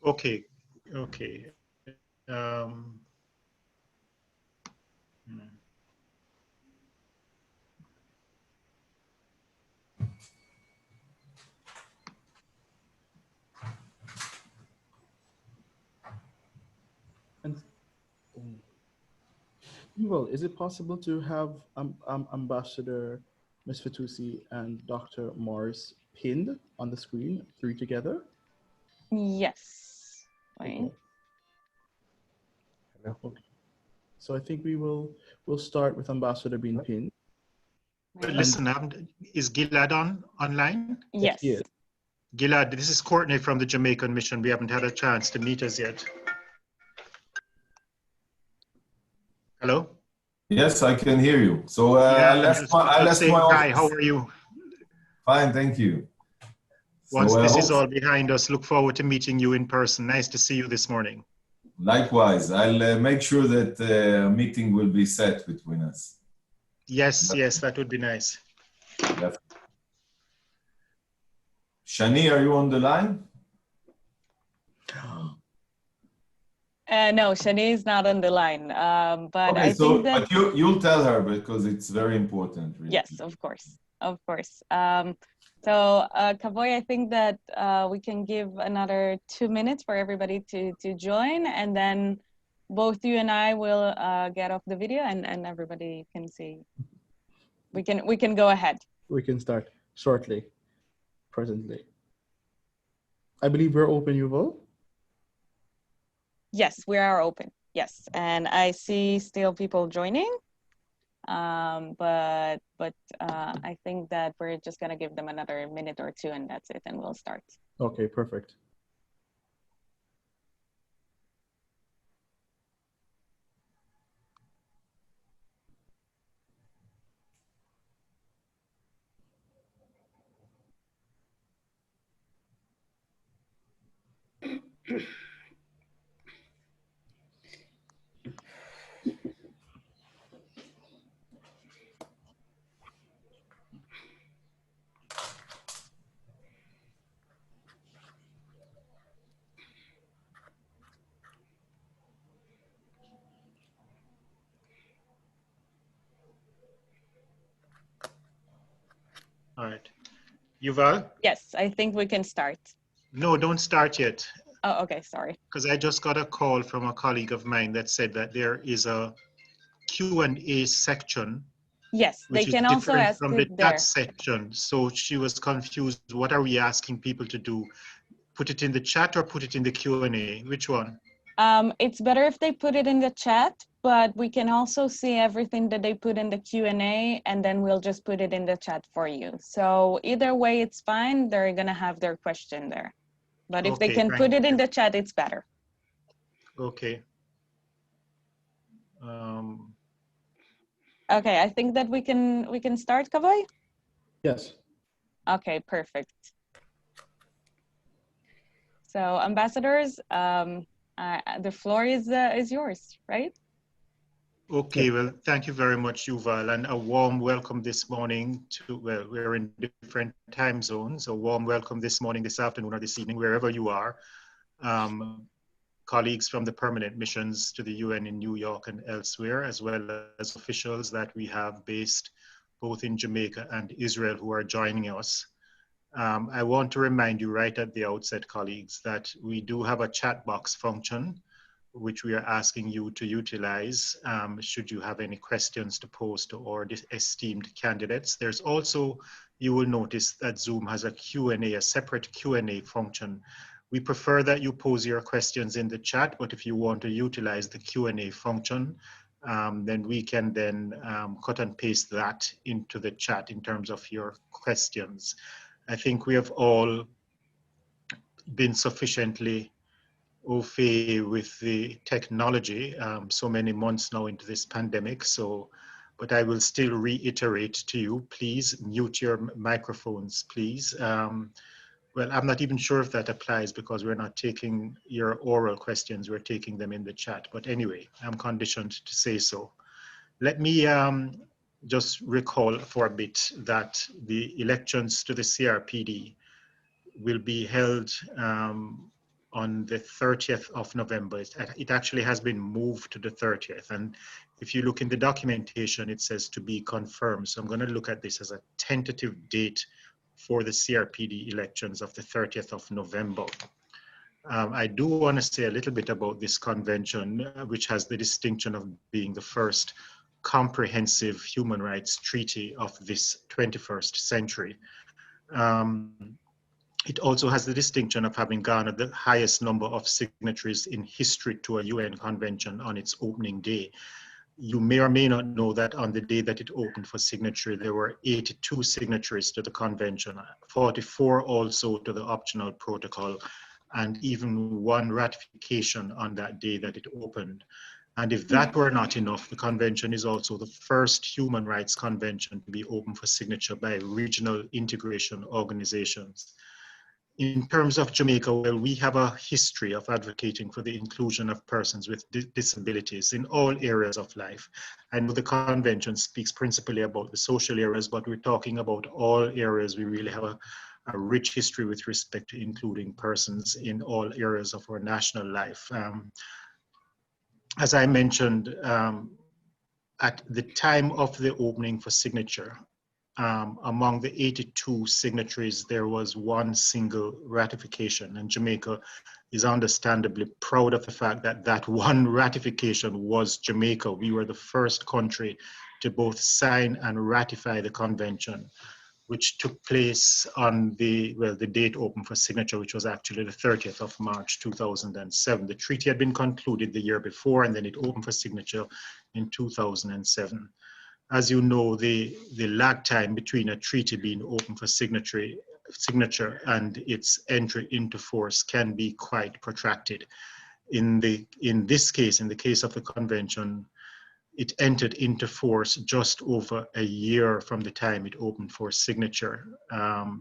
Okay, okay. And well, is it possible to have Ambassador Ms. Fitoussi and Dr. Morris pinned on the screen, three together? Yes. Okay. Okay. So I think we'll start with Ambassador being pinned. Listen, is Gilad online? Yes. Yes. Gilad, this is Courtney from the Jamaican Mission. We haven't had a chance to meet us yet. Hello? Yes, I can hear you. So yeah, I'll ask my hi, how are you? Fine, thank you. Once this is all behind us, look forward to meeting you in person. Nice to see you this morning. Likewise, I'll make sure that a meeting will be set between us. Yes, yes, that would be nice. Definitely. Shani, are you on the line? No, Shani is not on the line. But okay, I think that you'll tell her because it's very important. Really. Yes, of course, of course. So Kavoy, I think that we can give another 2 minutes for everybody to join, and then both you and I will get off the video, and everybody can see. We can go ahead. We can start shortly, presently. I believe we're open, Yuval. Yes, we are open. Yes, and I see still people joining. But I think that we're just gonna give them another minute or two, and that's it, and we'll start. Okay, perfect. All right. Yuval? Yes, I think we can start. No, don't start yet. Oh, okay, sorry. Because I just got a call from a colleague of mine that said that there is a Q&A section. Yes, they can also ask from the chat section. So she was confused. What are we asking people to do? Put it in the chat or put it in the Q&A? Which one? It's better if they put it in the chat, but we can also see everything that they put in the Q&A, and then we'll just put it in the chat for you. So either way, it's fine. They're gonna have their question there. But if they can put it in the chat, it's better. Okay. Okay, I think that we can start, Kavoy? Yes. Okay, perfect. So ambassadors, the floor is yours, right? Okay, well, thank you very much, Yuval, and a warm welcome this morning to, well, we're in different time zones, a warm welcome this morning, this afternoon, or this evening, wherever you are. Colleagues from the permanent missions to the UN in New York and elsewhere, as well as officials that we have based both in Jamaica and Israel who are joining us. I want to remind you right at the outset, colleagues, that we do have a chat box function which we are asking you to utilize should you have any questions to pose to our esteemed candidates. There's also, you will notice that Zoom has a Q&A, a separate Q&A function. We prefer that you pose your questions in the chat, but if you want to utilize the Q&A function, then we can then cut and paste that into the chat in terms of your questions. I think we have all been sufficiently au fait with the technology so many months now into this pandemic. So, but I will still reiterate to you, please mute your microphones, please. Well, I'm not even sure if that applies because we're not taking your oral questions, we're taking them in the chat. But anyway, I'm conditioned to say so. Let me just recall for a bit that the elections to the CRPD will be held on on the 30th of November. It actually has been moved to the 30th. And if you look in the documentation, it says to be confirmed. So I'm going to look at this as a tentative date for the CRPD elections of the 30th of November. I do want to say a little bit about this convention, which has the distinction of being the first comprehensive human rights treaty of this 21st century. It also has the distinction of having garnered the highest number of signatories in history to a UN convention on its opening day. You may or may not know that on the day that it opened for signature, there were 82 signatories to the convention, 44 also to the optional protocol, and even one ratification on that day that it opened. And if that were not enough, the convention is also the first human rights convention to be open for signature by regional integration organizations. In terms of Jamaica, well, we have a history of advocating for the inclusion of persons with disabilities in all areas of life. I know the convention speaks principally about the social areas, but we're talking about all areas. We really have a rich history with respect to including persons in all areas of our national life. As I mentioned, at the time of the opening for signature, among the 82 signatories, there was one single ratification, and Jamaica is understandably proud of the fact that that one ratification was Jamaica. We were the first country to both sign and ratify the convention, which took place on the date open for signature, which was actually the 30th of March, 2007. The treaty had been concluded the year before, and then it opened for signature in 2007. As you know, the lag time between a treaty being open for signature and its entry into force can be quite protracted. In this case, in the case of the convention, it entered into force just over a year from the time it opened for signature.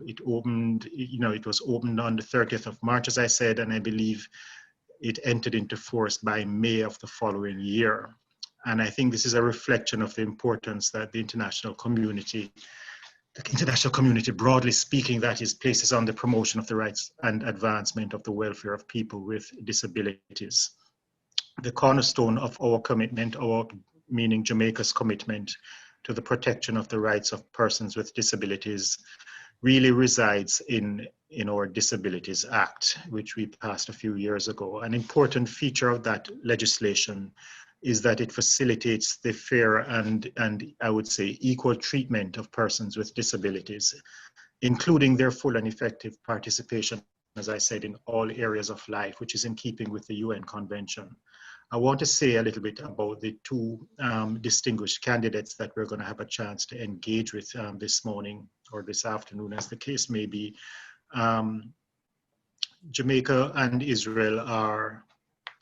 It was opened on the 30th of March, as I said, and I believe it entered into force by May of the following year. And I think this is a reflection of the importance that the international community, broadly speaking, that is, places on the promotion of the rights and advancement of the welfare of people with disabilities. The cornerstone of our commitment, meaning Jamaica's commitment to the protection of the rights of persons with disabilities, really resides in our Disabilities Act, which we passed a few years ago. An important feature of that legislation is that it facilitates the fair and I would say equal treatment of persons with disabilities, including their full and effective participation, as I said, in all areas of life, which is in keeping with the UN Convention. I want to say a little bit about the two distinguished candidates that we're going to have a chance to engage with this morning or this afternoon, as the case may be. Jamaica and Israel are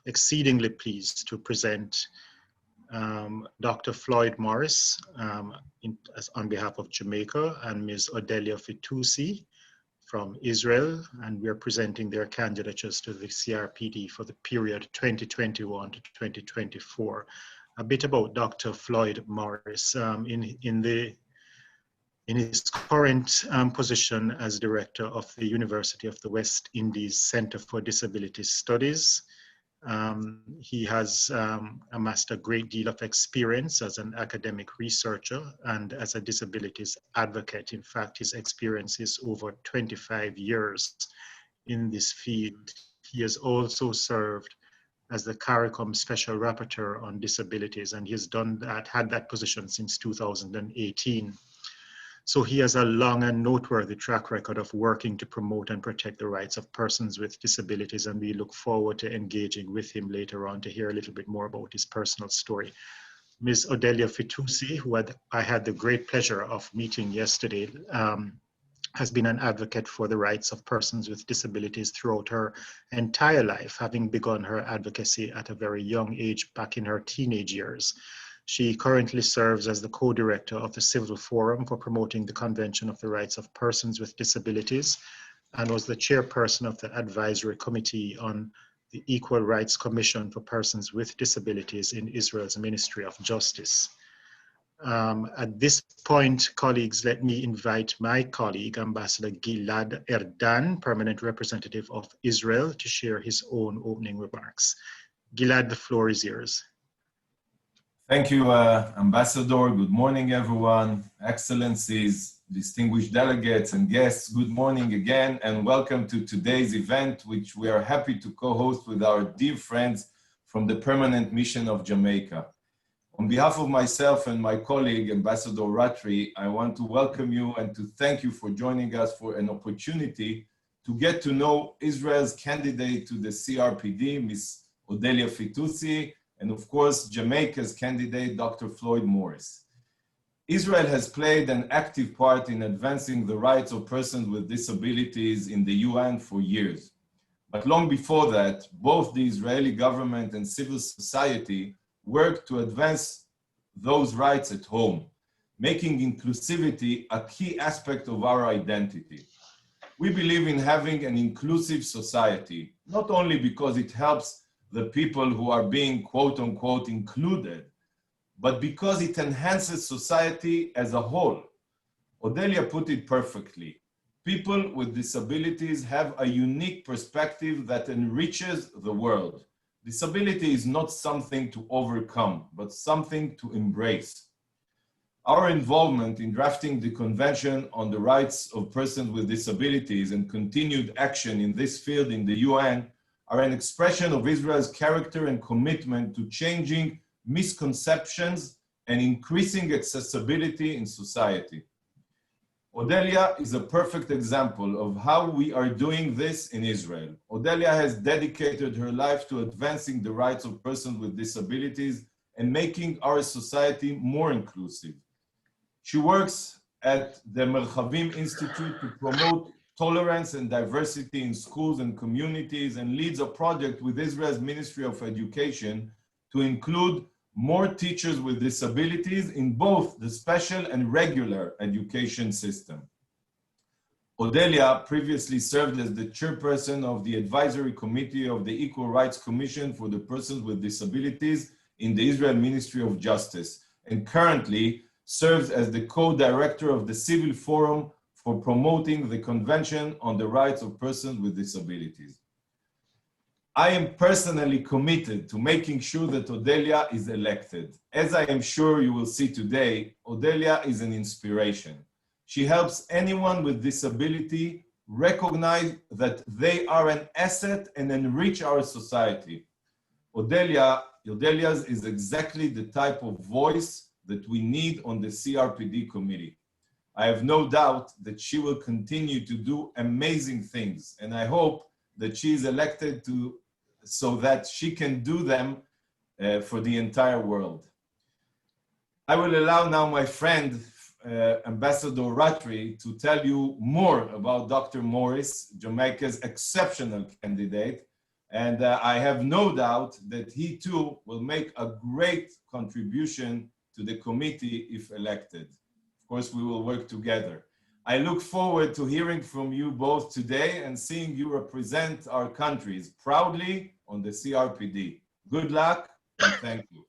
exceedingly pleased to present Dr. Floyd MORRIS on behalf of Jamaica and Ms. Odelia FITOUSSI from Israel, and we are presenting their candidatures to the CRPD for the period 2021 to 2024. A bit about Dr. Floyd MORRIS. In his current position as director of the University of the West Indies Center for Disability Studies, he has amassed a great deal of experience as an academic researcher and as a disabilities advocate. In fact, his experience is over 25 years in this field. He has also served as the CARICOM Special Rapporteur on Disabilities, and he has had that position since 2018. So he has a long and noteworthy track record of working to promote and protect the rights of persons with disabilities, and we look forward to engaging with him later on to hear a little bit more about his personal story. Ms. Odelia FITOUSSI, who I had the great pleasure of meeting yesterday, has been an advocate for the rights of persons with disabilities throughout her entire life, having begun her advocacy at a very young age back in her teenage years. She currently serves as the co-director of the Civil Forum for Promoting the Convention of the Rights of Persons with Disabilities, and was the chairperson of the Advisory Committee on the Equal Rights Commission for Persons with Disabilities in Israel's Ministry of Justice. At this point, colleagues, let me invite my colleague, Ambassador Gilad Erdan, Permanent Representative of Israel, to share his own opening remarks. Gilad, the floor is yours. Thank you, Ambassador. Good morning, everyone. Excellencies, distinguished delegates and guests, good morning again, and welcome to today's event, which we are happy to co-host with our dear friends from the Permanent Mission of Jamaica. On behalf of myself and my colleague, Ambassador Ratri, I want to welcome you and to thank you for joining us for an opportunity to get to know Israel's candidate to the CRPD, Ms. Odelia FITOUSSI, and of course, Jamaica's candidate, Dr. Floyd MORRIS. Israel has played an active part in advancing the rights of persons with disabilities in the UN for years. But long before that, both the Israeli government and civil society worked to advance those rights at home, making inclusivity a key aspect of our identity. We believe in having an inclusive society, not only because it helps the people who are being quote unquote included, but because it enhances society as a whole. Odelia put it perfectly. People with disabilities have a unique perspective that enriches the world. Disability is not something to overcome, but something to embrace. Our involvement in drafting the Convention on the Rights of Persons with Disabilities and continued action in this field in the UN are an expression of Israel's character and commitment to changing misconceptions and increasing accessibility in society. Odelia is a perfect example of how we are doing this in Israel. Odelia has dedicated her life to advancing the rights of persons with disabilities and making our society more inclusive. She works at the Merchavim Institute to promote tolerance and diversity in schools and communities, and leads a project with Israel's Ministry of Education to include more teachers with disabilities in both the special and regular education system. Odelia previously served as the chairperson of the Advisory Committee of the Equal Rights Commission for the Persons with Disabilities in the Israel Ministry of Justice, and currently serves as the co-director of the Civil Forum for promoting the Convention on the Rights of Persons with Disabilities. I am personally committed to making sure that Odelia is elected. As I am sure you will see today, Odelia is an inspiration. She helps anyone with disability recognize that they are an asset and enrich our society. Odelia's is exactly the type of voice that we need on the CRPD committee. I have no doubt that she will continue to do amazing things, and I hope that she is elected so that she can do them for the entire world. I will allow now my friend, Ambassador Ratri, to tell you more about Dr. Morris, Jamaica's exceptional candidate, and I have no doubt that he too will make a great contribution to the committee if elected. Of course, we will work together. I look forward to hearing from you both today and seeing you represent our countries proudly on the CRPD. Good luck and thank you.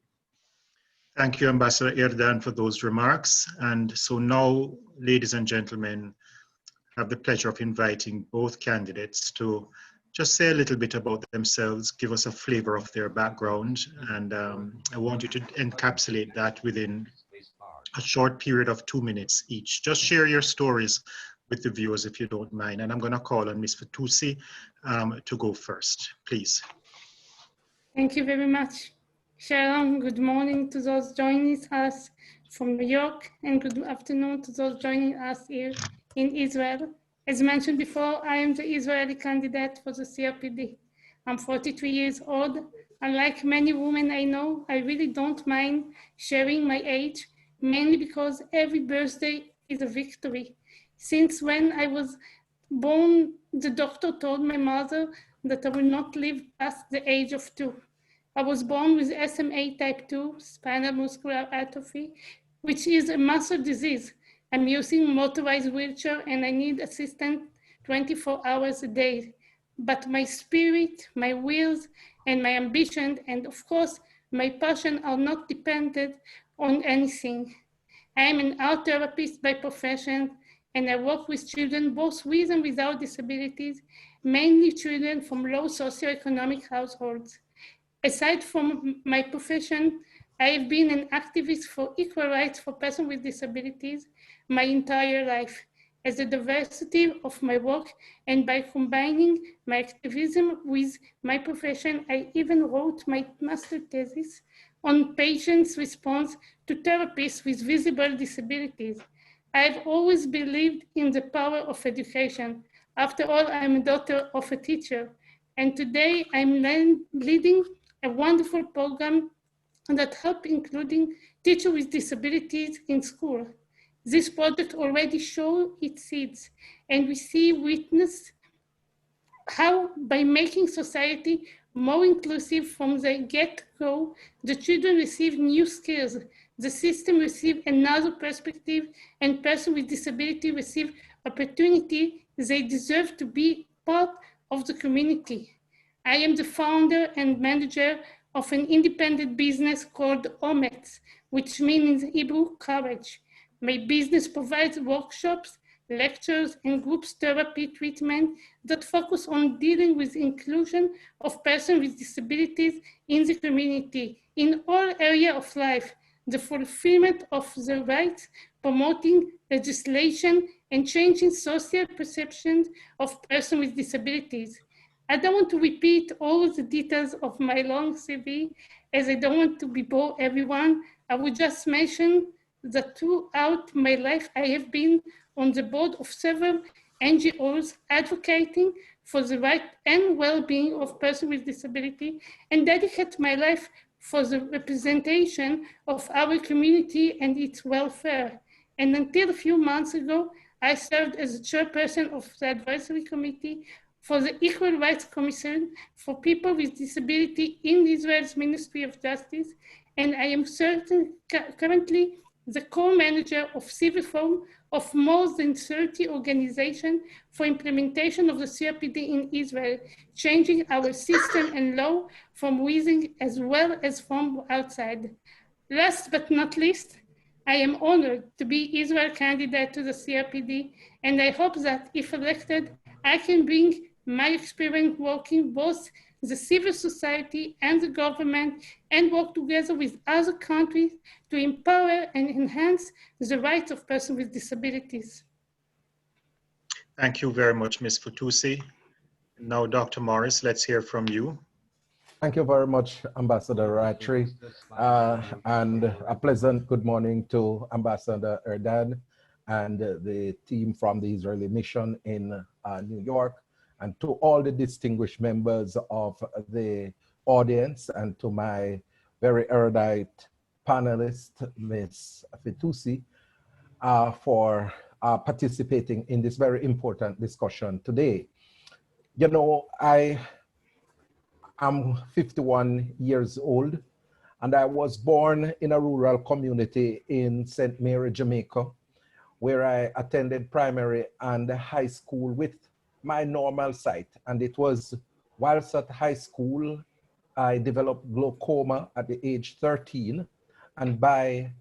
Thank you, Ambassador Erdan, for those remarks. And so now, ladies and gentlemen, I have the pleasure of inviting both candidates to just say a little bit about themselves, give us a flavor of their background, and I want you to encapsulate that within a short period of 2 minutes each. Just share your stories with the viewers if you don't mind. And I'm going to call on Ms. FITOUSSI to go first, please. Thank you very much. Shalom, good morning to those joining us from New York, and good afternoon to those joining us here in Israel. As mentioned before, I am the Israeli candidate for the CRPD. I'm 43 years old. Unlike many women I know, I really don't mind sharing my age, mainly because every birthday is a victory. Since when I was born, the doctor told my mother that I will not live past the age of 2. I was born with SMA type 2, spinal muscular atrophy, which is a muscle disease. I'm using motorized wheelchair and I need assistance 24 hours a day. But my spirit, my wills, and my ambition, and of course, my passion are not dependent on anything. I am an art therapist by profession, and I work with children both with and without disabilities, mainly children from low socioeconomic households. Aside from my profession, I have been an activist for equal rights for persons with disabilities my entire life. As the diversity of my work and by combining my activism with my profession, I even wrote my master thesis on patients' response to therapies with visible disabilities. I have always believed in the power of education. After all, I'm a daughter of a teacher, and today I'm leading a wonderful program that helps including teachers with disabilities in school. This project already shows its seeds, and we witness how by making society more inclusive from the get-go, the children receive new skills, the system receive another perspective, and persons with disability receive opportunity they deserve to be part of the community. I am the founder and manager of an independent business called OMETS, which means in Hebrew, courage. My business provides workshops, lectures, and group therapy treatment that focus on dealing with inclusion of persons with disabilities in the community, in all areas of life, the fulfillment of the rights, promoting legislation, and changing social perceptions of persons with disabilities. I don't want to repeat all the details of my long CV, as I don't want to bore everyone. I would just mention that throughout my life, I have been on the board of several NGOs advocating for the right and well-being of persons with disability, and dedicate my life for the representation of our community and its welfare. And until a few months ago, I served as the chairperson of the advisory committee for the Equal Rights Commission for People with Disability in Israel's Ministry of Justice, and I am currently the co-manager of civil forum of more than 30 organizations for implementation of the CRPD in Israel, changing our system and law from within as well as from outside. Last but not least, I am honored to be Israel candidate to the CRPD, and I hope that if elected, I can bring my experience working both the civil society and the government and work together with other countries to empower and enhance the rights of persons with disabilities. Thank you very much, Ms. FITOUSSI. Now, Dr. Morris, let's hear from you. Thank you very much, Ambassador Ratri, and a pleasant good morning to Ambassador Erdan and the team from the Israeli mission in New York, and to all the distinguished members of the audience, and to my very erudite panelist, Ms. FITOUSSI, for participating in this very important discussion today. You know, I'm 51 years old, and I was born in a rural community in St. Mary, Jamaica, where I attended primary and high school with my normal sight. And it was whilst at high school, I developed glaucoma at the age 13. And by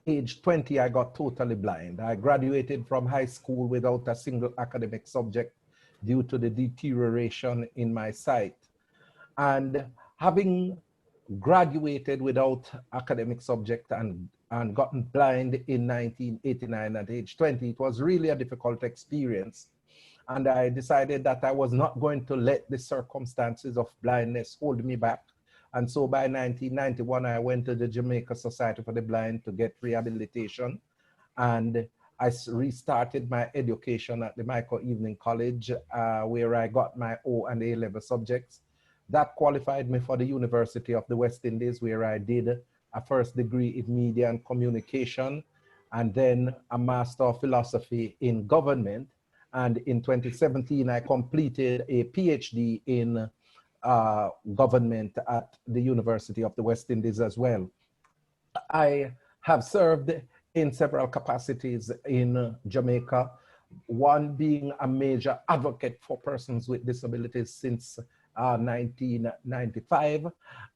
age 20, I got totally blind. I graduated from high school without a single academic subject due to the deterioration in my sight. And having graduated without academic subject and gotten blind in 1989 at age 20, it was really a difficult experience. And I decided that I was not going to let the circumstances of blindness hold me back. And so by 1991, I went to the Jamaica Society for the Blind to get rehabilitation. And I restarted my education at the Michael Evening College, where I got my O and A level subjects. That qualified me for the University of the West Indies, where I did a first degree in media and communication, and then a Master of Philosophy in government. And in 2017, I completed a PhD in government at the University of the West Indies as well. I have served in several capacities in Jamaica, one being a major advocate for persons with disabilities since 1995,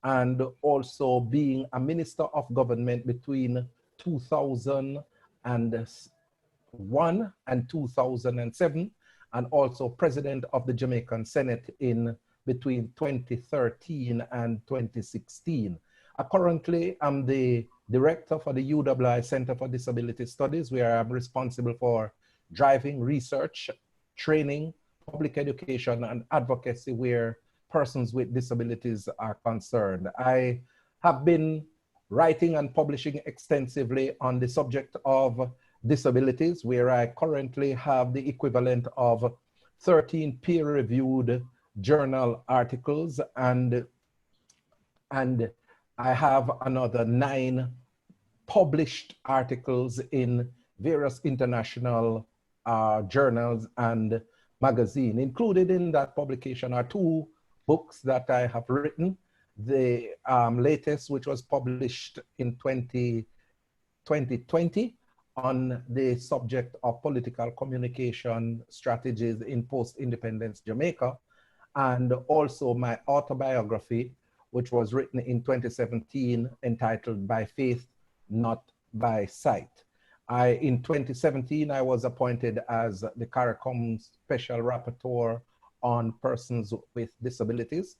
and also being a minister of government between 2001 and 2007, and also president of the Jamaican Senate in between 2013 and 2016. Currently, I'm the director for the UWI Center for Disability Studies, where I'm responsible for driving research, training, public education, and advocacy where persons with disabilities are concerned. I have been writing and publishing extensively on the subject of disabilities, where I currently have the equivalent of 13 peer-reviewed journal articles, and I have another 9 published articles in various international journals and magazines. Included in that publication are 2 books that I have written. The latest, which was published in 2020 on the subject of political communication strategies in post-independence Jamaica, and also my autobiography, which was written in 2017, entitled By Faith, Not by Sight. In 2017, I was appointed as the CARICOM Special Rapporteur on Persons with Disabilities.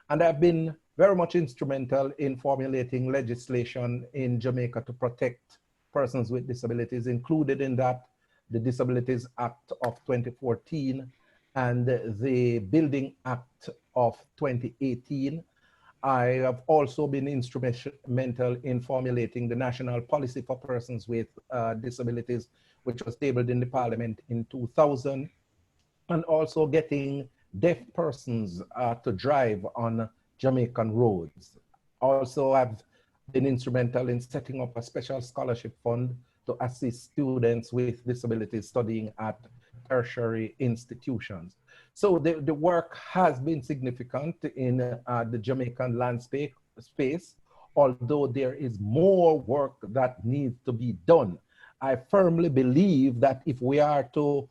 And I've been very much instrumental in formulating legislation in Jamaica to protect persons with disabilities, included in that the Disabilities Act of 2014 and the Building Act of 2018. I have also been instrumental in formulating the National Policy for Persons with Disabilities, which was tabled in the Parliament in 2000, and also getting deaf persons to drive on Jamaican roads. Also, I've been instrumental in setting up a special scholarship fund to assist students with disabilities studying at tertiary institutions. So the work has been significant in the Jamaican landscape space, although there is more work that needs to be done. I firmly believe that if we are to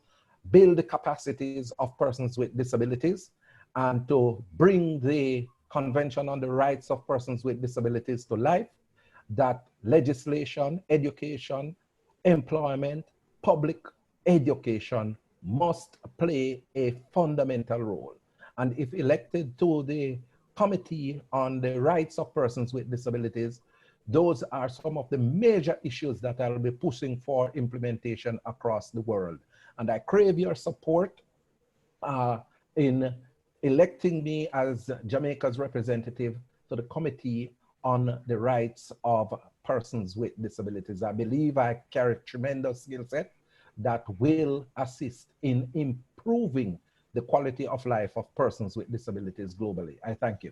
build the capacities of persons with disabilities and to bring the Convention on the Rights of Persons with Disabilities to life, that legislation, education, employment, public education must play a fundamental role. And if elected to the Committee on the Rights of Persons with Disabilities, those are some of the major issues that I'll be pushing for implementation across the world. And I crave your support in electing me as Jamaica's representative to the Committee on the Rights of Persons with Disabilities. I believe I carry tremendous skill set that will assist in improving the quality of life of persons with disabilities globally. I thank you.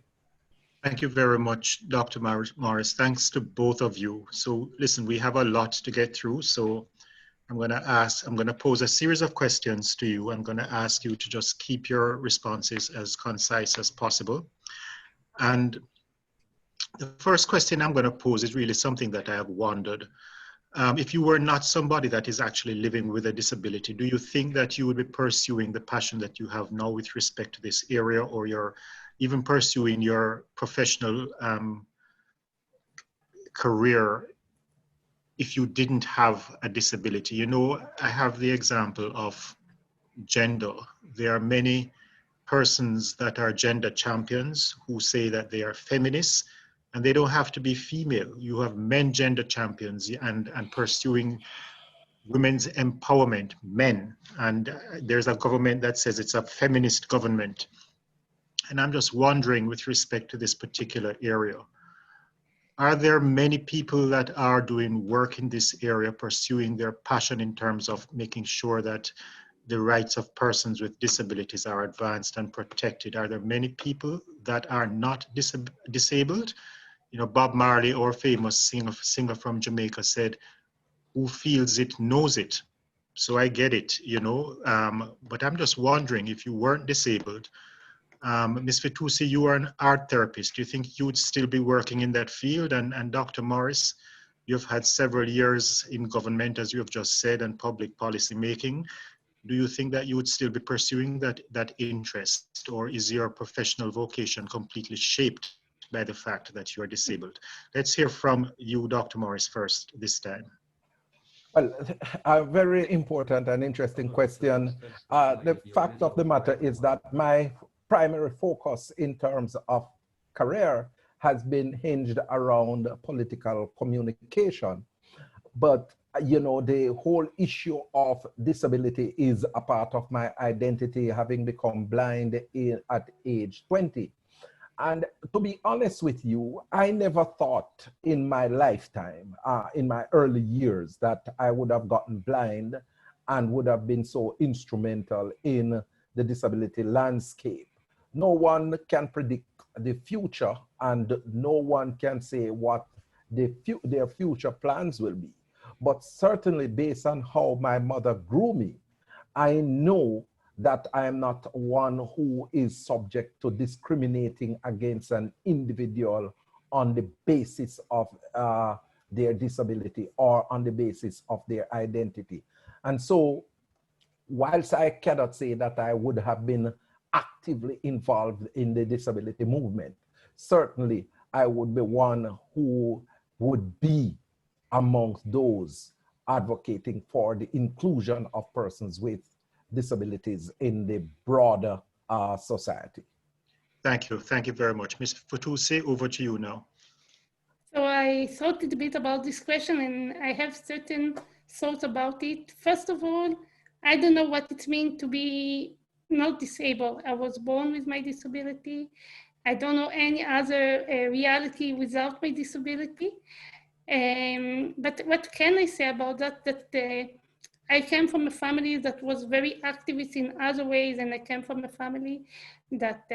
Thank you very much, Dr. Morris. Thanks to both of you. So listen, we have a lot to get through. So I'm going to pose a series of questions to you. I'm going to ask you to just keep your responses as concise as possible. And the first question I'm going to pose is really something that I have wondered. If you were not somebody that is actually living with a disability, do you think that you would be pursuing the passion that you have now with respect to this area, or you're even pursuing your professional career if you didn't have a disability? You know, I have the example of gender. There are many persons that are gender champions who say that they are feminists, and they don't have to be female. You have men gender champions and pursuing women's empowerment, men. And there's a government that says it's a feminist government. And I'm just wondering, with respect to this particular area, are there many people that are doing work in this area, pursuing their passion in terms of making sure that the rights of persons with disabilities are advanced and protected? Are there many people that are not disabled? You know, Bob Marley, our famous singer from Jamaica, said, "Who feels it knows it." So I get it, you know, but I'm just wondering, if you weren't disabled, Ms. FITOUSSI, you are an art therapist. Do you think you would still be working in that field? And Dr. Morris, you've had several years in government, as you have just said, and public policy making. Do you think that you would still be pursuing that interest, or is your professional vocation completely shaped damaged by the fact that you're disabled. Let's hear from you, Dr. Morris, first this time. Well, a very important and interesting question. The fact of the matter is that my primary focus in terms of career has been hinged around political communication. But, you know, the whole issue of disability is a part of my identity, having become blind at age 20. And to be honest with you, I never thought in my lifetime, in my early years, that I would have gotten blind and would have been so instrumental in the disability landscape. No one can predict the future, and no one can say what their future plans will be. But certainly based on how my mother grew me, I know that I am not one who is subject to discriminating against an individual on the basis of their disability or on the basis of their identity. And so, whilst I cannot say that I would have been actively involved in the disability movement, certainly I would be one who would be amongst those advocating for the inclusion of persons with disabilities in the broader society. Thank you. Thank you very much. Ms. FITOUSSI, over to you now. So I thought a bit about this question, and I have certain thoughts about it. First of all, I don't know what it means to be not disabled. I was born with my disability. I don't know any other reality without my disability. But what can I say about that? I came from a family that was very activist in other ways, and I came from a family that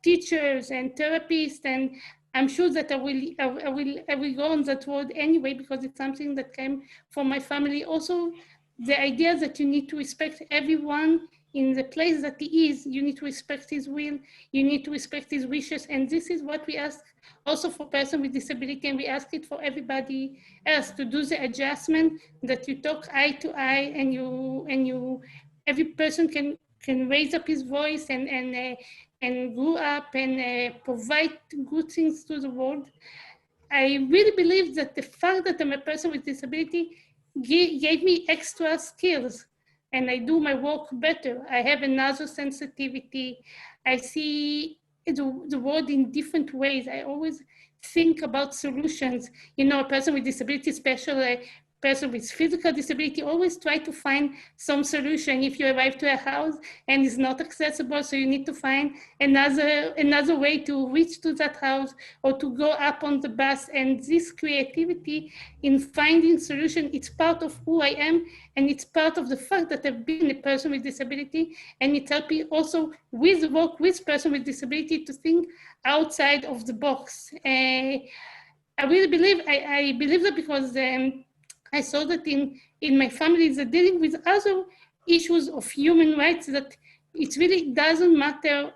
teachers and therapists, and I'm sure that I will go on that road anyway, because it's something that came from my family. Also, the idea that you need to respect everyone in the place that he is, you need to respect his will, you need to respect his wishes, and this is what we ask also for person with disability, and we ask it for everybody else, to do the adjustment, that you talk eye to eye, and every person can raise up his voice and grow up and provide good things to the world. I really believe that the fact that I'm a person with disability gave me extra skills, and I do my work better. I have another sensitivity. I see the world in different ways. I always think about solutions. You know, a person with disability, especially a person with physical disability, always try to find some solution. If you arrive to a house and it's not accessible, so you need to find another way to reach to that house or to go up on the bus. And this creativity in finding solution, it's part of who I am, and it's part of the fact that I've been a person with disability, and it helps me also with work with person with disability to think outside of the box. I really believe, I believe that because I saw that in my family that dealing with other issues of human rights, that it really doesn't matter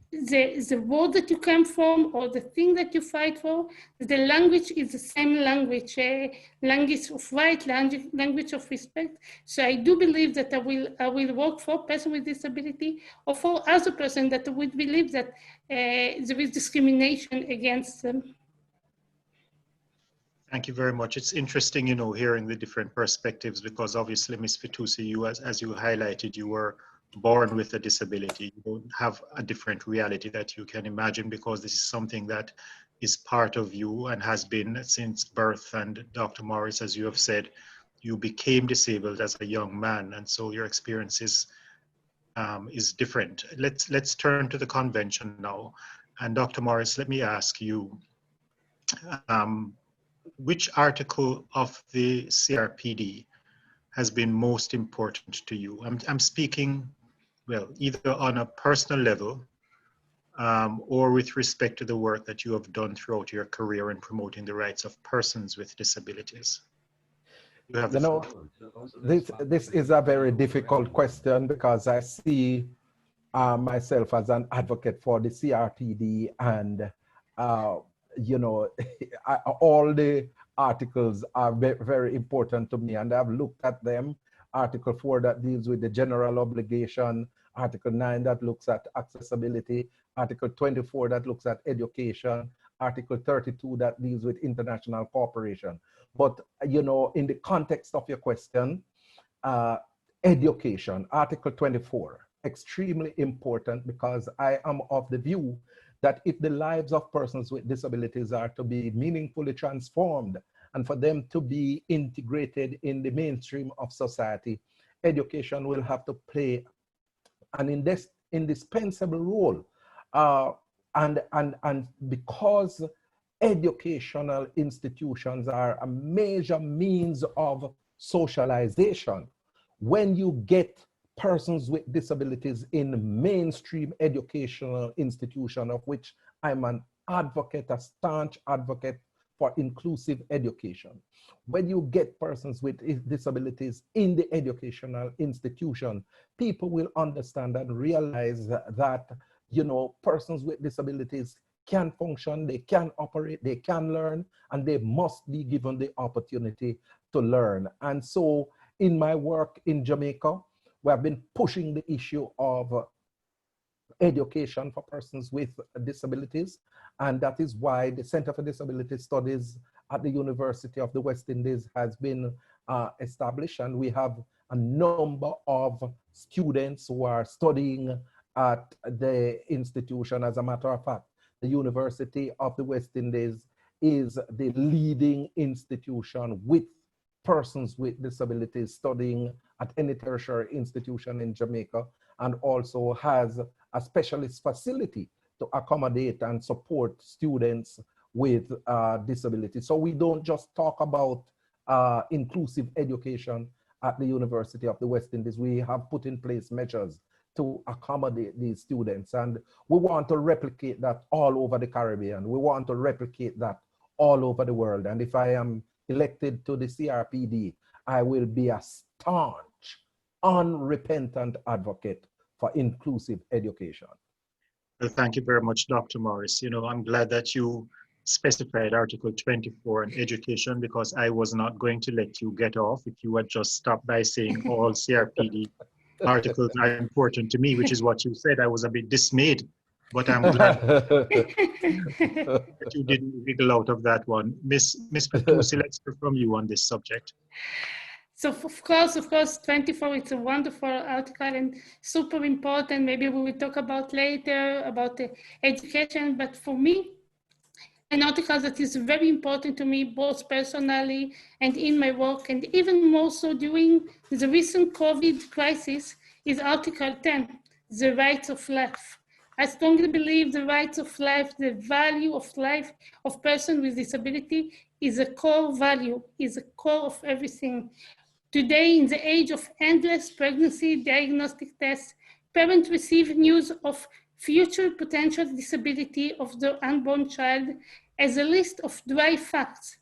the world that you come from or the thing that you fight for. The language is the same language, language of right, language of respect. So I do believe that I will work for person with disability or for other person that would believe that there is discrimination against them. Thank you very much. It's interesting, you know, hearing the different perspectives, because obviously, Ms. FITOUSSI, you, as you highlighted, you were born with a disability. You don't have a different reality that you can imagine, because this is something that is part of you and has been since birth. And Dr. Morris, as you have said, you became disabled as a young man, and so your experience is different. Let's turn to the convention now. And Dr. Morris, let me ask you, which article of the CRPD has been most important to you? I'm speaking, well, either on a personal level or with respect to the work that you have done throughout your career in promoting the rights of persons with disabilities. You have the floor. This is a very difficult question, because I see myself as an advocate for the CRPD, and you know, all the articles are very important to me, and I've looked at them. Article 4 that deals with the general obligation, Article 9 that looks at accessibility, Article 24 that looks at education, Article 32 that deals with international cooperation. But, you know, in the context of your question, education, Article 24, extremely important, because I am of the view that if the lives of persons with disabilities are to be meaningfully transformed and for them to be integrated in the mainstream of society, education will have to play an indispensable role. And because educational institutions are a major means of socialization, when you get persons with disabilities in mainstream educational institution, of which I'm an advocate, a staunch advocate for inclusive education. When you get persons with disabilities in the educational institution, people will understand and realize that, you know, persons with disabilities can function, they can operate, they can learn, and they must be given the opportunity to learn. And so in my work in Jamaica, we have been pushing the issue of education for persons with disabilities. And that is why the Center for Disability Studies at the University of the West Indies has been established. And we have a number of students who are studying at the institution. As a matter of fact, the University of the West Indies is the leading institution with persons with disabilities studying at any tertiary institution in Jamaica, and also has a specialist facility to accommodate and support students with disabilities. So we don't just talk about inclusive education at the University of the West Indies. We have put in place measures to accommodate these students, and we want to replicate that all over the Caribbean. We want to replicate that all over the world. And if I am elected to the CRPD, I will be a staunch, unrepentant advocate for inclusive education. Well, thank you very much, Dr. Morris. You know, I'm glad that you specified Article 24 on education, because I was not going to let you get off if you had just stopped by saying all CRPD articles are important to me, which is what you said. I was a bit dismayed, but I'm glad that you didn't wiggle out of that one. Miss FITOUSSI, let's hear from you on this subject. So of course, 24, it's a wonderful article and super important. Maybe we will talk about later about the education, but for me, an article that is very important to me, both personally and in my work, and even more so during the recent COVID crisis, is Article 10, the rights of life. I strongly believe the rights of life, the value of life of person with disability is a core value, is a core of everything. Today, in the age of endless pregnancy diagnostic tests, parents receive news of future potential disability of their unborn child as a list of dry facts,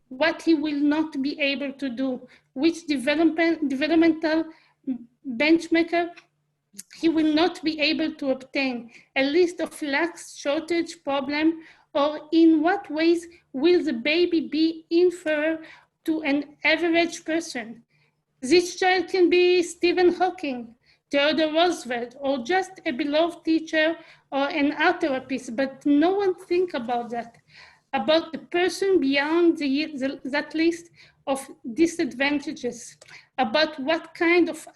what he will not be able to do, which developmental benchmarker he will not be able to obtain, a list of lax shortage problem, or in what ways will the baby be inferior to an average person. This child can be Stephen Hawking, Theodore Roosevelt, or just a beloved teacher or an art therapist, but no one thinks about that, about the person beyond that list of disadvantages, about what kind of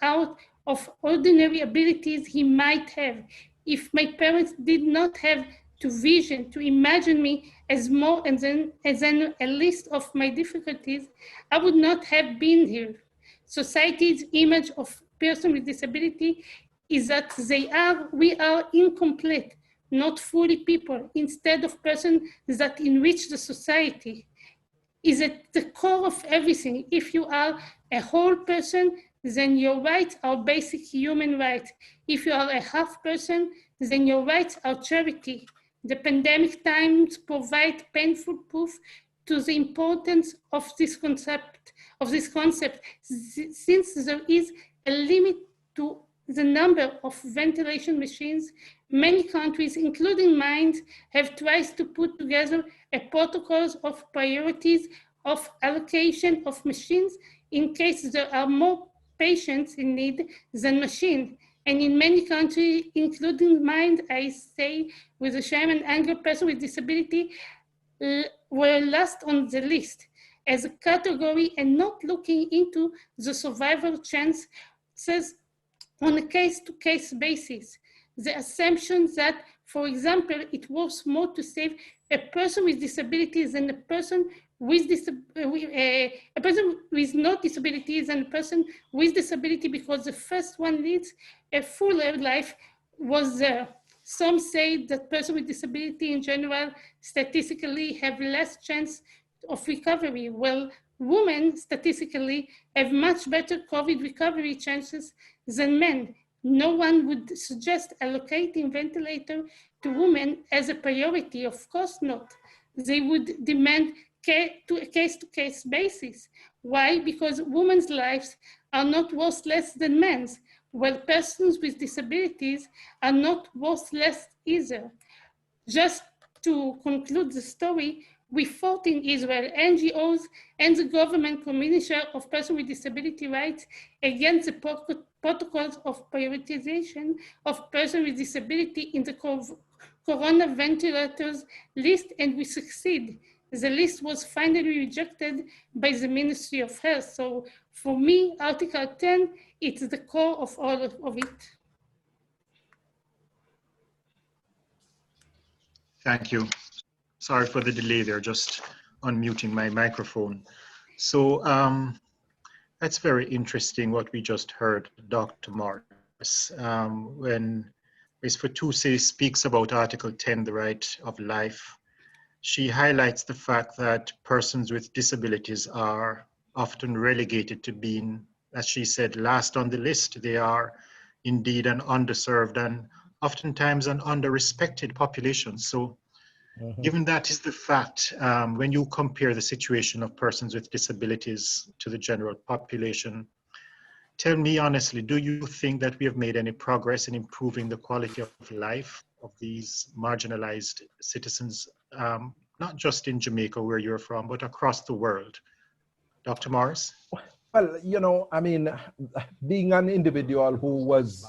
ordinary abilities he might have. If my parents did not have to vision, to imagine me as more than a list of my difficulties, I would not have been here. Society's image of person with disability is that we are incomplete, not fully people, instead of person that enrich the society. Is at the core of everything. If you are a whole person, then your rights are basic human rights. If you are a half person, then your rights are charity. The pandemic times provide painful proof to the importance of this concept, since there is a limit to the number of ventilation machines. Many countries, including mine, have tried to put together a protocols of priorities of allocation of machines in case there are more patients in need than machines. And in many countries, including mine, I say with a shame and anger, person with disability were last on the list as a category and not looking into the survival chances on a case-to-case basis. The assumption that, for example, it worth more to save a person with disabilities than a person with a person with no disabilities and a person with disability because the first one leads a fuller life was there. Some say that persons with disability in general statistically have less chance of recovery. Well, women statistically have much better COVID recovery chances than men. No one would suggest allocating ventilator to women as a priority, of course not. They would demand case-to-case basis. Why? Because women's lives are not worth less than men's, while persons with disabilities are not worth less either. Just to conclude the story, we fought in Israel, NGOs and the government commission of persons with disability rights against the protocols of prioritization of persons with disability in the corona ventilators list, and we succeed. The list was finally rejected by the Ministry of Health. So for me, Article 10, it's the core of all of it. Thank you. Sorry for the delay there, just unmuting my microphone. So that's very interesting what we just heard, Dr. Morris. When Ms. FITOUSSI speaks about Article 10, the right of life, she highlights the fact that persons with disabilities are often relegated to being, as she said, last on the list. They are indeed an underserved and oftentimes an under-respected population. So given that is the fact, when you compare the situation of persons with disabilities to the general population, tell me honestly, do you think that we have made any progress in improving the quality of life of these marginalized citizens, not just in Jamaica where you're from, but across the world? Dr. Morris? Well, you know, I mean, being an individual who was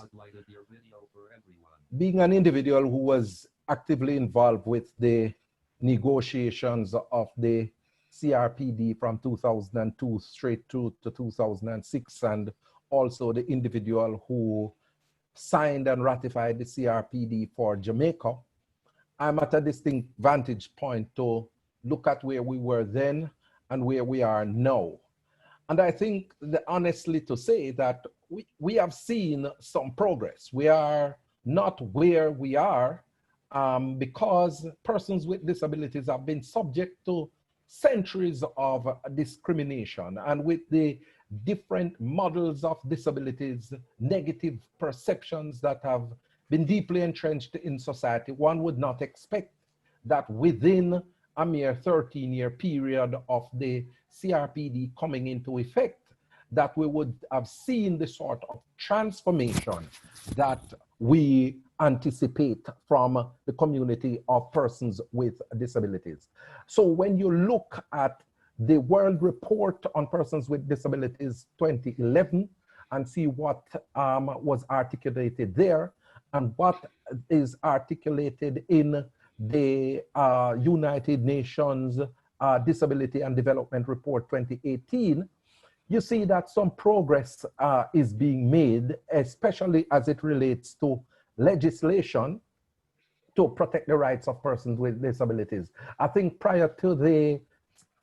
actively involved with the negotiations of the CRPD from 2002 straight to 2006, and also the individual who signed and ratified the CRPD for Jamaica, I'm at a distinct vantage point to look at where we were then and where we are now. And I think that honestly to say that we have seen some progress. We are not where we are because persons with disabilities have been subject to centuries of discrimination, and with the different models of disabilities, negative perceptions that have been deeply entrenched in society, one would not expect that within a mere 13-year period of the CRPD coming into effect, that we would have seen the sort of transformation that we anticipate from the community of persons with disabilities. So when you look at the World Report on Persons with Disabilities 2011 and see what was articulated there and what is articulated in the United Nations Disability and Development Report 2018, you see that some progress is being made, especially as it relates to legislation to protect the rights of persons with disabilities. I think prior to the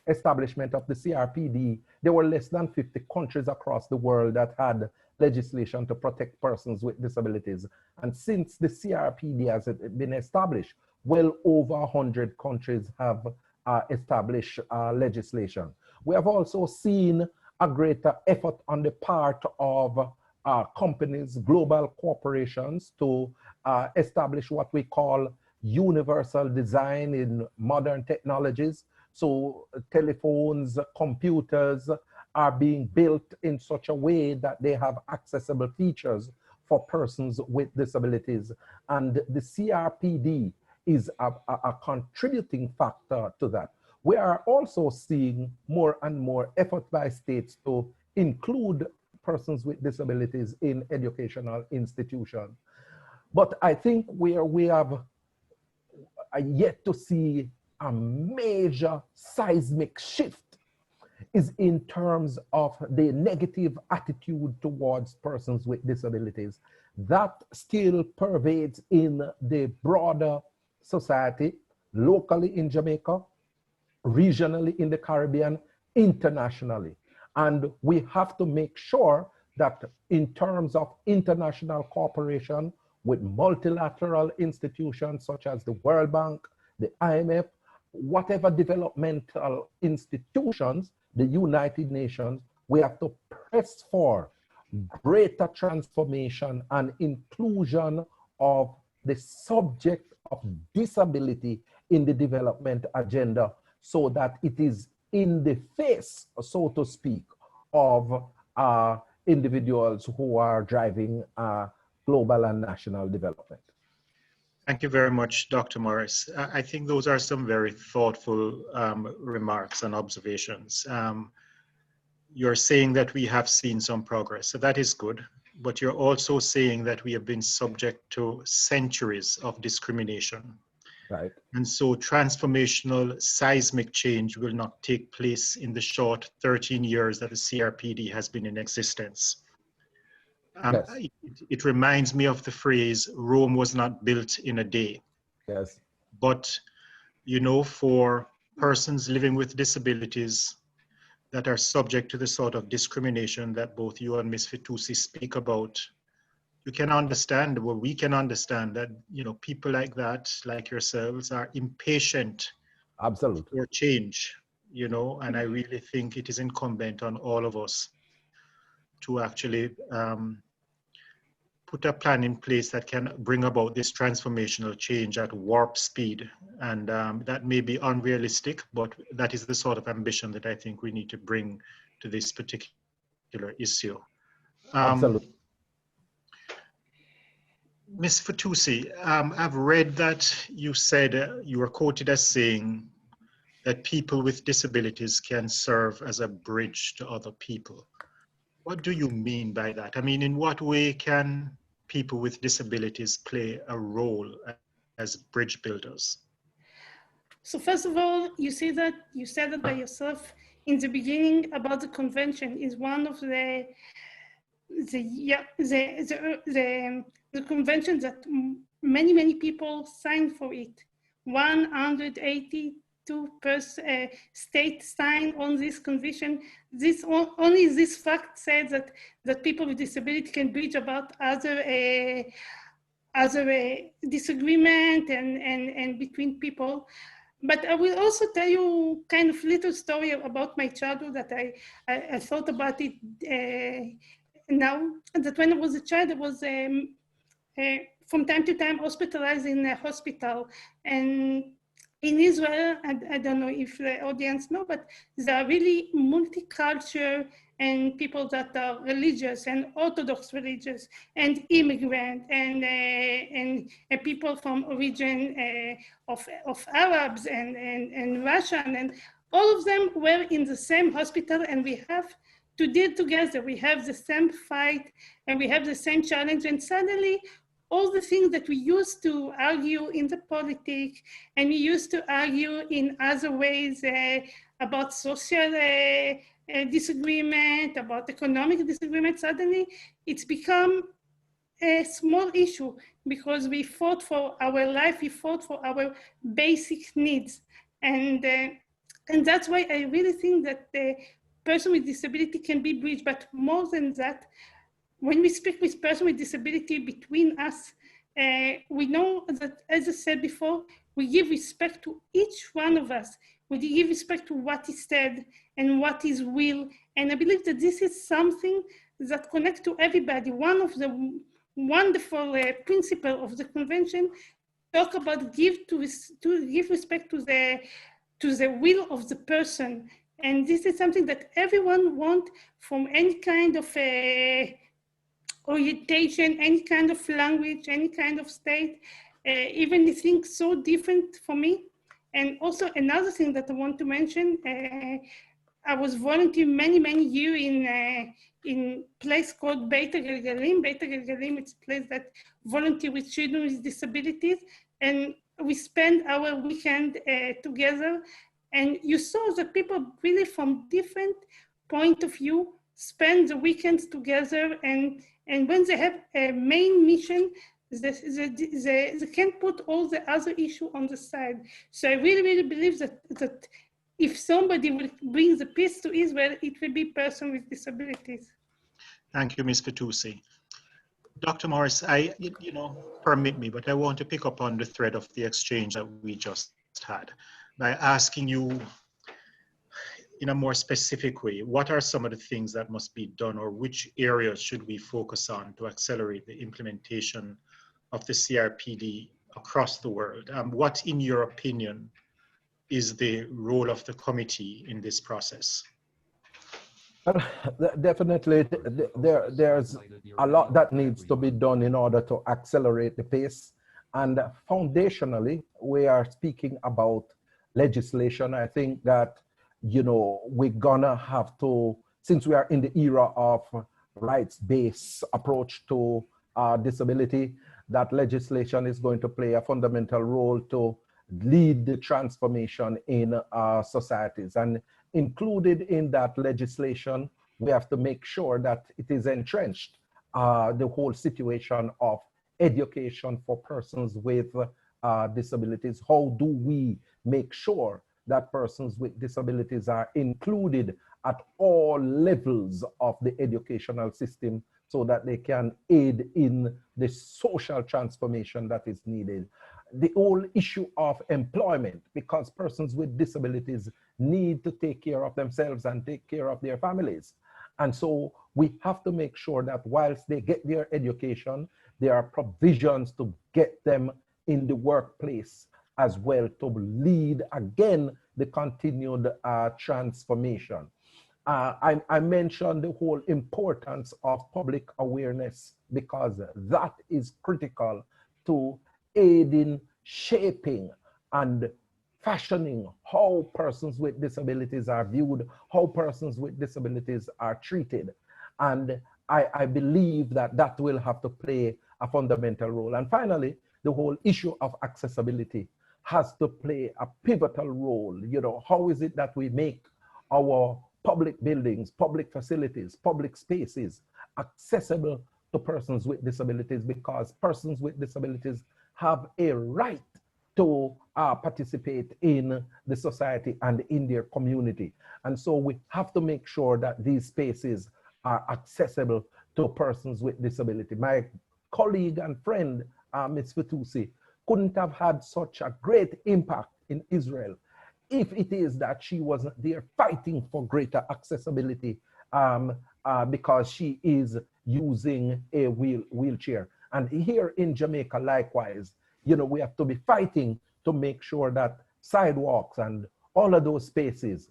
establishment of the CRPD, there were less than 50 countries across the world that had legislation to protect persons with disabilities. And since the CRPD has been established, well over 100 countries have established legislation. We have also seen a greater effort on the part of companies, global corporations, to establish what we call universal design in modern technologies. So telephones, computers are being built in such a way that they have accessible features for persons with disabilities. And the CRPD is a contributing factor to that. We are also seeing more and more effort by states to include persons with disabilities in educational institutions. But I think where we have yet to see a major seismic shift is in terms of the negative attitude towards persons with disabilities. That still pervades in the broader society, locally in Jamaica, regionally in the Caribbean, internationally. And we have to make sure that in terms of international cooperation with multilateral institutions such as the World Bank, the IMF, whatever developmental institutions, the United Nations, we have to press for greater transformation and inclusion of the subject of disability in the development agenda, so that it is in the face, so to speak, of individuals who are driving global and national development. Thank you very much, Dr. Morris. I think those are some very thoughtful remarks and observations. You're saying that we have seen some progress, so that is good, but you're also saying that we have been subject to centuries of discrimination. Right. And so transformational seismic change will not take place in the short 13 years that the CRPD has been in existence. Yes. It reminds me of the phrase, Rome was not built in a day. Yes. But, you know, for persons living with disabilities that are subject to the sort of discrimination that both you and Ms. FITOUSSI speak about, you can understand, well, we can understand that, you know, people like that, like yourselves, are impatient. Absolutely. For change, you know, and I really think it is incumbent on all of us to actually put a plan in place that can bring about this transformational change at warp speed. And that may be unrealistic, but that is the sort of ambition that I think we need to bring to this particular issue. Absolutely. Ms. FITOUSSI, I've read that you said, you were quoted as saying that people with disabilities can serve as a bridge to other people. What do you mean by that? I mean, in what way can people with disabilities play a role as bridge builders? So first of all, you said it by yourself in the beginning about the convention is one of the convention that many people signed for it. 182 states signed on this convention. Only this fact said that people with disability can bridge about other disagreement and between people. But I will also tell you kind of little story about my childhood that I thought about it now. That when I was a child, I was from time to time hospitalized in a hospital. And in Israel, I don't know if the audience know, but there are really multicultural and people that are religious and Orthodox religious and immigrant and people from origin of Arabs and Russian, and all of them were in the same hospital, and we have to deal together. We have the same fight and we have the same challenge, and suddenly all the things that we used to argue in the politics and we used to argue in other ways about social disagreement, about economic disagreement, suddenly it's become a small issue because we fought for our life, we fought for our basic needs. And that's why I really think that the person with disability can be bridged, but more than that, when we speak with person with disability between us, we know that, as I said before, we give respect to each one of us. We give respect to what is said and what is will. And I believe that this is something that connects to everybody. One of the wonderful principles of the convention talk about give respect to the will of the person. And this is something that everyone wants from any kind of orientation, any kind of language, any kind of state, even the things so different for me. And also another thing that I want to mention, I was volunteering many years in place called Beit Gelgalim. Beit Gelgalim, it's a place that volunteer with children with disabilities, and we spend our weekend together. And you saw the people really from different point of view spend the weekends together, and when they have a main mission, they can't put all the other issue on the side. So I really believe that if somebody will bring the peace to Israel, it will be person with disabilities. Thank you, Ms. Fitoussi. Dr. Morris, permit me, but I want to pick up on the thread of the exchange that we just had by asking you in a more specific way, what are some of the things that must be done, or which areas should we focus on to accelerate the implementation of the CRPD across the world? What, in your opinion, is the role of the committee in this process? Well, definitely, there's a lot that needs to be done in order to accelerate the pace. And foundationally, we are speaking about legislation. I think that, we're gonna have to, since we are in the era of rights-based approach to disability, that legislation is going to play a fundamental role to lead the transformation in societies. And included in that legislation, we have to make sure that it is entrenched, the whole situation of education for persons with disabilities. How do we make sure that persons with disabilities are included at all levels of the educational system so that they can aid in the social transformation that is needed? The whole issue of employment, because persons with disabilities need to take care of themselves and take care of their families. And so we have to make sure that whilst they get their education, there are provisions to get them in the workplace as well to lead, again, the continued transformation. I mentioned the whole importance of public awareness, because that is critical to aid in shaping and fashioning how persons with disabilities are viewed, how persons with disabilities are treated. And I believe that that will have to play a fundamental role. And finally, the whole issue of accessibility has to play a pivotal role. How is it that we make our public buildings, public facilities, public spaces accessible to persons with disabilities, because persons with disabilities have a right to participate in the society and in their community. And so we have to make sure that these spaces are accessible to persons with disability. My colleague and friend, Ms. Fitoussi, couldn't have had such a great impact in Israel if it is that she wasn't there fighting for greater accessibility, because she is using a wheelchair. And here in Jamaica, likewise, we have to be fighting to make sure that sidewalks and all of those spaces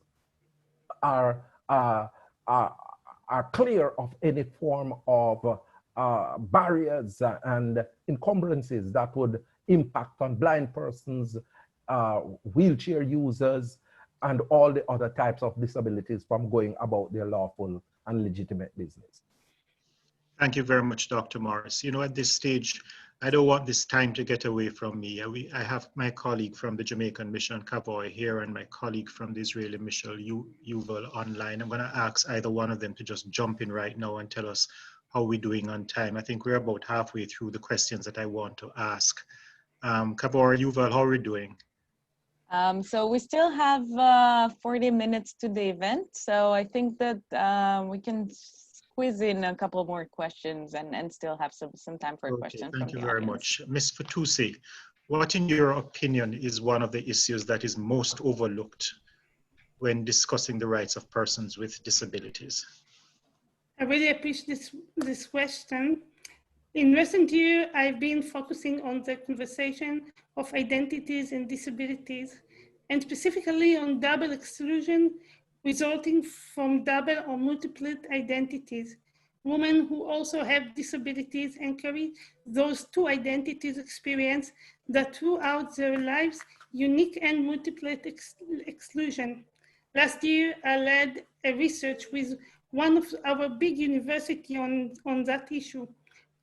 are clear of any form of barriers and encumbrances that would impact on blind persons, wheelchair users, and all the other types of disabilities from going about their lawful and legitimate business. Thank you very much, Dr. Morris. At this stage, I don't want this time to get away from me. I have my colleague from the Jamaican Mission, Kavoy, here, and my colleague from the Israeli Mission, Yuval, online. I'm going to ask either one of them to just jump in right now and tell us how we're doing on time. I think we're about halfway through the questions that I want to ask. Kavoy, Yuval, how are we doing? So we still have 40 minutes to the event. So I think that we can squeeze in a couple more questions and still have some time for questions. Thank you very much. Ms. Fitoussi, what in your opinion is one of the issues that is most overlooked when discussing the rights of persons with disabilities? I really appreciate this question. In recent years, I've been focusing on the conversation of identities and disabilities, and specifically on double exclusion resulting from double or multiple identities. Women who also have disabilities and carry those two identities experience that throughout their lives, unique and multiple exclusion. Last year, I led a research with one of our big universities on that issue.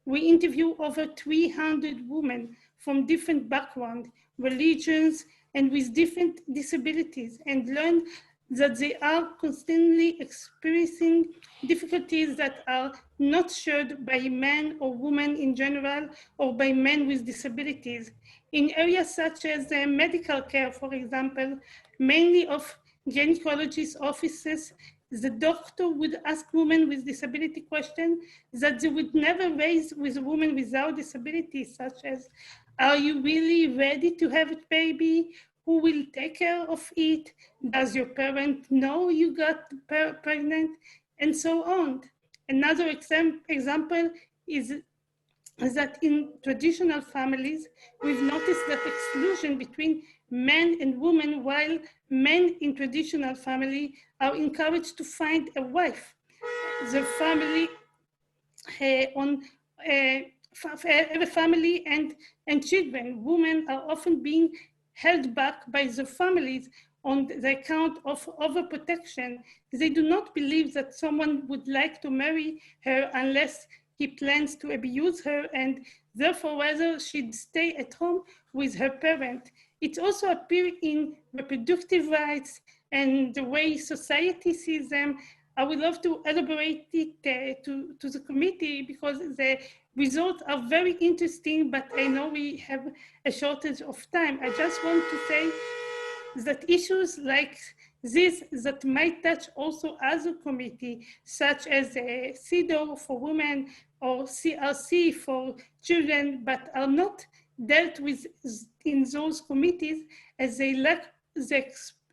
We interviewed over 300 women from different backgrounds, religions, and with different disabilities, and learned that they are constantly experiencing difficulties that are not shared by men or women in general, or by men with disabilities. In areas such as medical care, for example, mainly of gynecologist offices, the doctor would ask women with disability questions that they would never raise with a woman without disability, such as, are you really ready to have a baby? Who will take care of it? Does your parent know you got pregnant? And so on. Another example is that in traditional families, we've noticed that exclusion between men and women, while men in traditional family are encouraged to find a wife. The family have a family and children. Women are often being held back by the families on the account of overprotection. They do not believe that someone would like to marry her unless he plans to abuse her, and therefore rather she'd stay at home with her parent. It also appears in reproductive rights and the way society sees them. I would love to elaborate it to the committee because the results are very interesting, but I know we have a shortage of time. I just want to say that issues like this that might touch also other committees, such as CEDAW for women or CRC for children, but are not dealt with in those committees as they lack the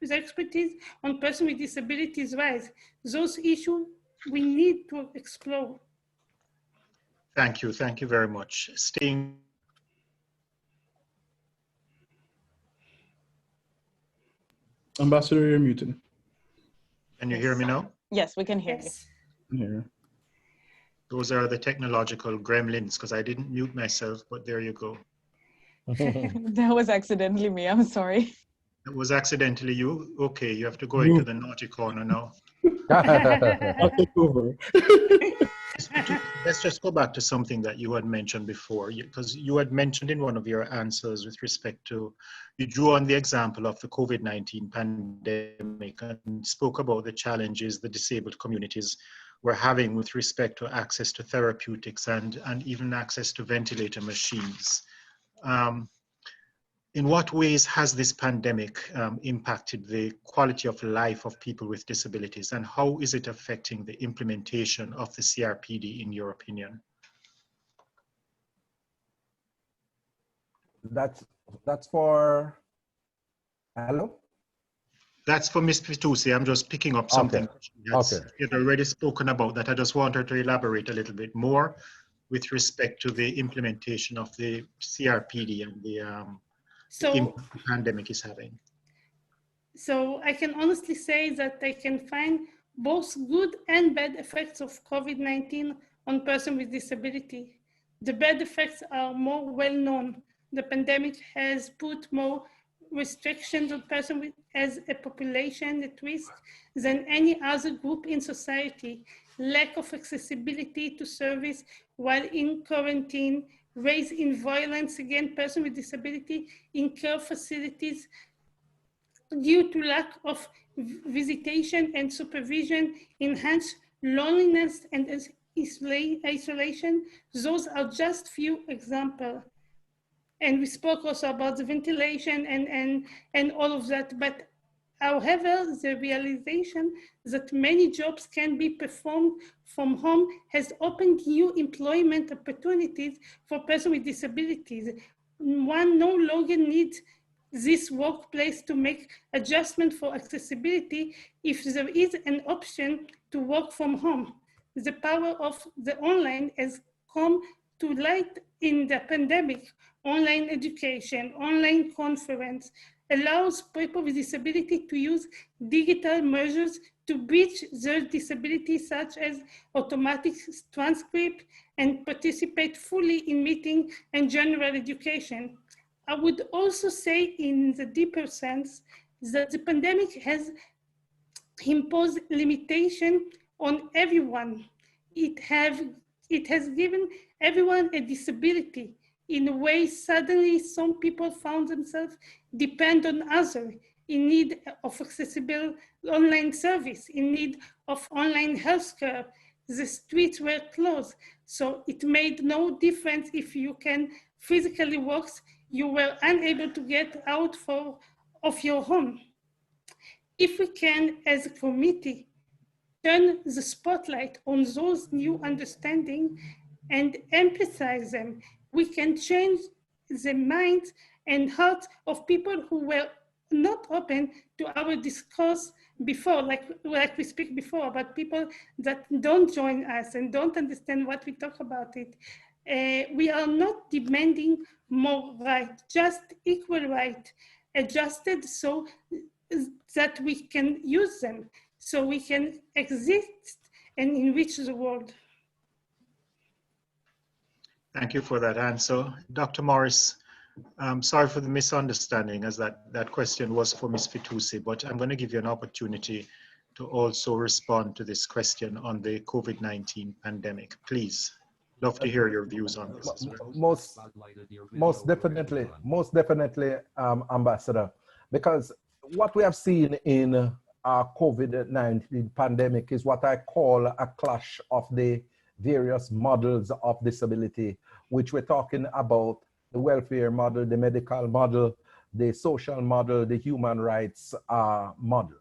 expertise on persons with disabilities rights. Those issues we need to explore. Thank you very much. Staying. Ambassador, you're muted. Can you hear me now? Yes, we can hear Yes. Here. Those are the technological gremlins, because I didn't mute myself, but there you go. you. That was accidentally me, I'm sorry. It was accidentally you? Okay, you have to go into the naughty corner now. I'll take over. Let's just go back to something that you had mentioned before, because you had mentioned in one of your answers with respect to, you drew on the example of the COVID-19 pandemic and spoke about the challenges the disabled communities were having with respect to access to therapeutics and even access to ventilator machines. In what ways has this pandemic impacted the quality of life of people with disabilities, and how is it affecting the implementation of the CRPD, in your opinion? That's for, hello? That's for Ms. FITOUSSI. I'm just picking up something she had already spoken about that I just want her to elaborate a little bit more with respect to the implementation of the CRPD and the impact the pandemic is having. So I can honestly say that I can find both good and bad effects of COVID-19 on persons with disability. The bad effects are more well known. The pandemic has put more restrictions on persons as a population at risk than any other group in society. Lack of accessibility to service while in quarantine, rise in violence against persons with disability in care facilities due to lack of visitation and supervision, enhanced loneliness and isolation. Those are just few examples. And we spoke also about the ventilation and all of that. But however, the realization that many jobs can be performed from home has opened new employment opportunities for persons with disabilities. One no longer needs this workplace to make adjustment for accessibility if there is an option to work from home. The power of the online has come to light in the pandemic. Online education, online conference allows people with disability to use digital measures to bridge their disability, such as automatic transcript, and participate fully in meeting and general education. I would also say in the deeper sense that the pandemic has impose limitation on everyone. It has given everyone a disability. In a way, suddenly some people found themselves depend on others, in need of accessible online service, in need of online healthcare. The streets were closed, so it made no difference if you can physically work, you were unable to get out of your home. If we can, as a committee, turn the spotlight on those new understandings and emphasize them, we can change the minds and hearts of people who were not open to our discourse before, like we speak before, about people that don't join us and don't understand what we talk about it. We are not demanding more right, just equal right, adjusted so that we can use them, so we can exist and enrich the world. Thank you for that answer. Dr. Morris, sorry for the misunderstanding, as that question was for Ms. FITOUSSI, but I'm going to give you an opportunity to also respond to this question on the COVID-19 pandemic. Please, love to hear your views on this as well. Most definitely, Ambassador, because what we have seen in our COVID-19 pandemic is what I call a clash of the various models of disability, which we're talking about: the welfare model, the medical model, the social model, the human rights model.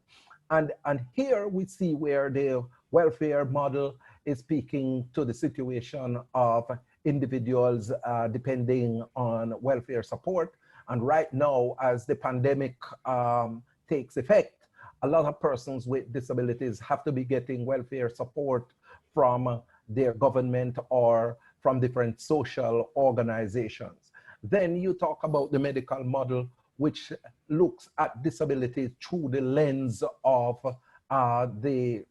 And here we see where the welfare model is speaking to the situation of individuals depending on welfare support. And right now, as the pandemic takes effect, a lot of persons with disabilities have to be getting welfare support from their government or from different social organizations. Then you talk about the medical model, which looks at disability through the lens of the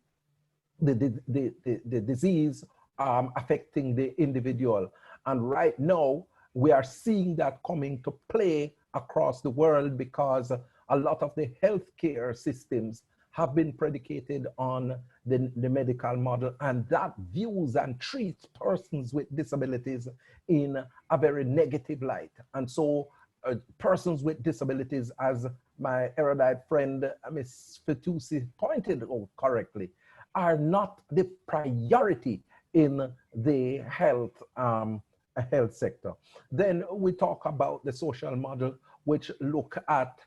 disease affecting the individual. And right now, we are seeing that coming to play across the world, because a lot of the healthcare systems have been predicated on the medical model, and that views and treats persons with disabilities in a very negative light. And so persons with disabilities, as my erudite friend, Ms. FITOUSSI, pointed out correctly, are not the priority in the health sector. Then we talk about the social model, which look at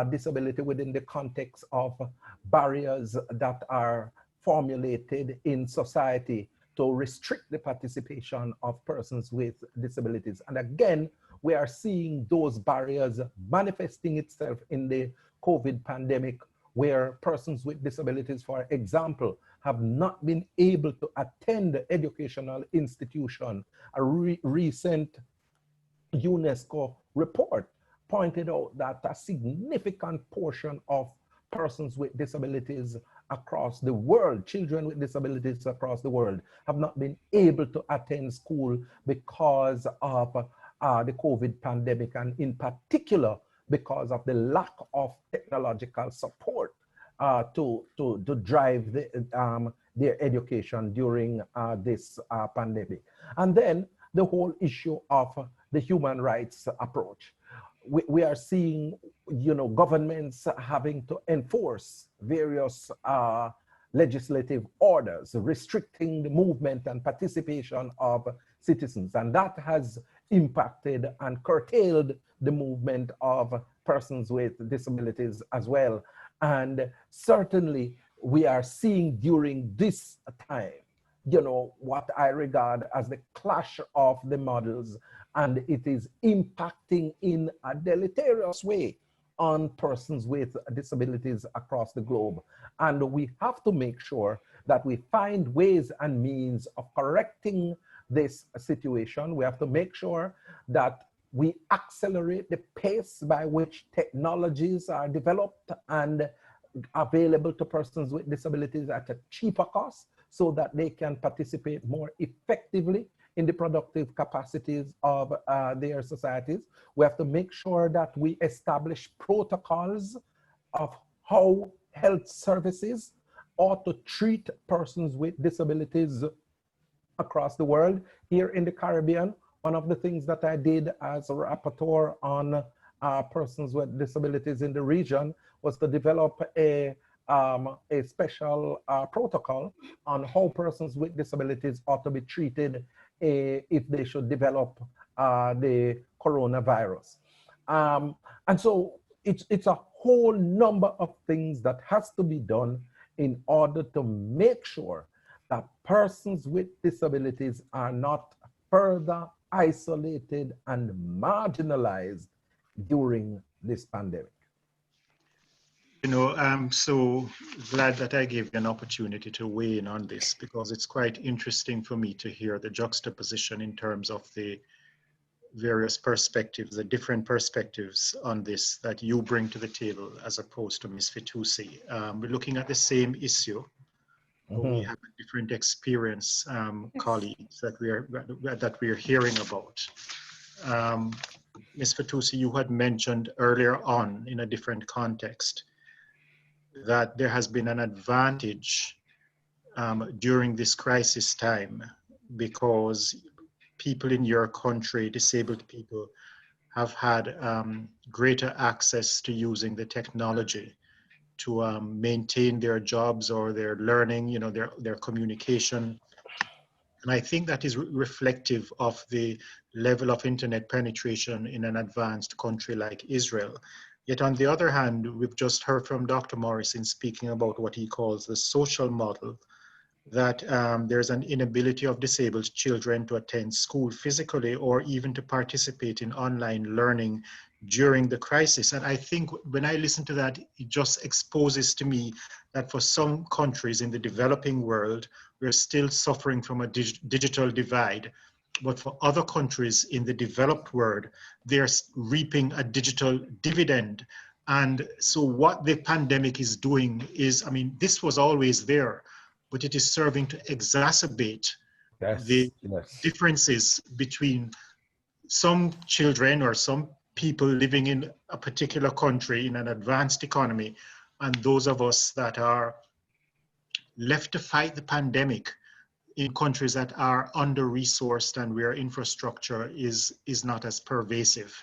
disability within the context of barriers that are formulated in society to restrict the participation of persons with disabilities. And again, we are seeing those barriers manifesting itself in the COVID pandemic, where persons with disabilities, for example, have not been able to attend educational institution. A recent UNESCO report pointed out that a significant portion of persons with disabilities across the world, children with disabilities across the world, have not been able to attend school because of the COVID pandemic, and in particular because of the lack of technological support to drive their education during this pandemic. And then the whole issue of the human rights approach. We are seeing, governments having to enforce various legislative orders restricting the movement and participation of citizens, and that has impacted and curtailed the movement of persons with disabilities as well. And certainly we are seeing during this time, what I regard as the clash of the models, and it is impacting in a deleterious way on persons with disabilities across the globe. And we have to make sure that we find ways and means of correcting this situation. We have to make sure that we accelerate the pace by which technologies are developed and available to persons with disabilities at a cheaper cost, so that they can participate more effectively in the productive capacities of their societies. We have to make sure that we establish protocols of how health services ought to treat persons with disabilities across the world. Here in the Caribbean, one of the things that I did as a rapporteur on persons with disabilities in the region was to develop a special protocol on how persons with disabilities ought to be treated if they should develop the coronavirus. And so it's a whole number of things that has to be done in order to make sure that persons with disabilities are not further isolated and marginalized during this pandemic. You know, I'm so glad that I gave you an opportunity to weigh in on this, because it's quite interesting for me to hear the juxtaposition in terms of the various perspectives, the different perspectives on this that you bring to the table as opposed to Ms. FITOUSSI. We're looking at the same issue, but we have a different experience, colleagues, that we are hearing about. Ms. FITOUSSI, you had mentioned earlier on in a different context that there has been an advantage during this crisis time because people in your country, disabled people, have had greater access to using the technology to maintain their jobs or their learning, you know, their communication. And I think that is reflective of the level of internet penetration in an advanced country like Israel. Yet on the other hand, we've just heard from Dr. Morris in speaking about what he calls the social model, that there's an inability of disabled children to attend school physically or even to participate in online learning during the crisis. And I think when I listen to that, it just exposes to me that for some countries in the developing world, we're still suffering from a digital divide. But for other countries in the developed world, they're reaping a digital dividend. And so what the pandemic is doing is, I mean, this was always there, but it is serving to exacerbate the differences between some children or some people living in a particular country in an advanced economy and those of us that are left to fight the pandemic in countries that are under-resourced and where infrastructure is not as pervasive.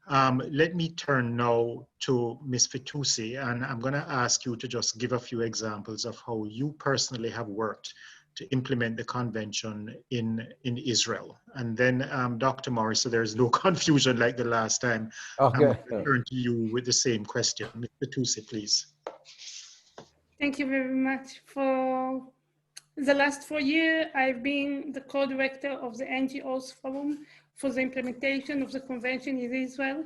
Let me turn now to Ms. FITOUSSI, and I'm going to ask you to just give a few examples of how you personally have worked to implement the convention in Israel. And then Dr. Morris, so there's no confusion like the last time, I'm going to turn to you with the same question. Ms. FITOUSSI, please. Thank you very much. For the last 4 years, I've been the co-director of the NGOs Forum for the implementation of the convention in Israel.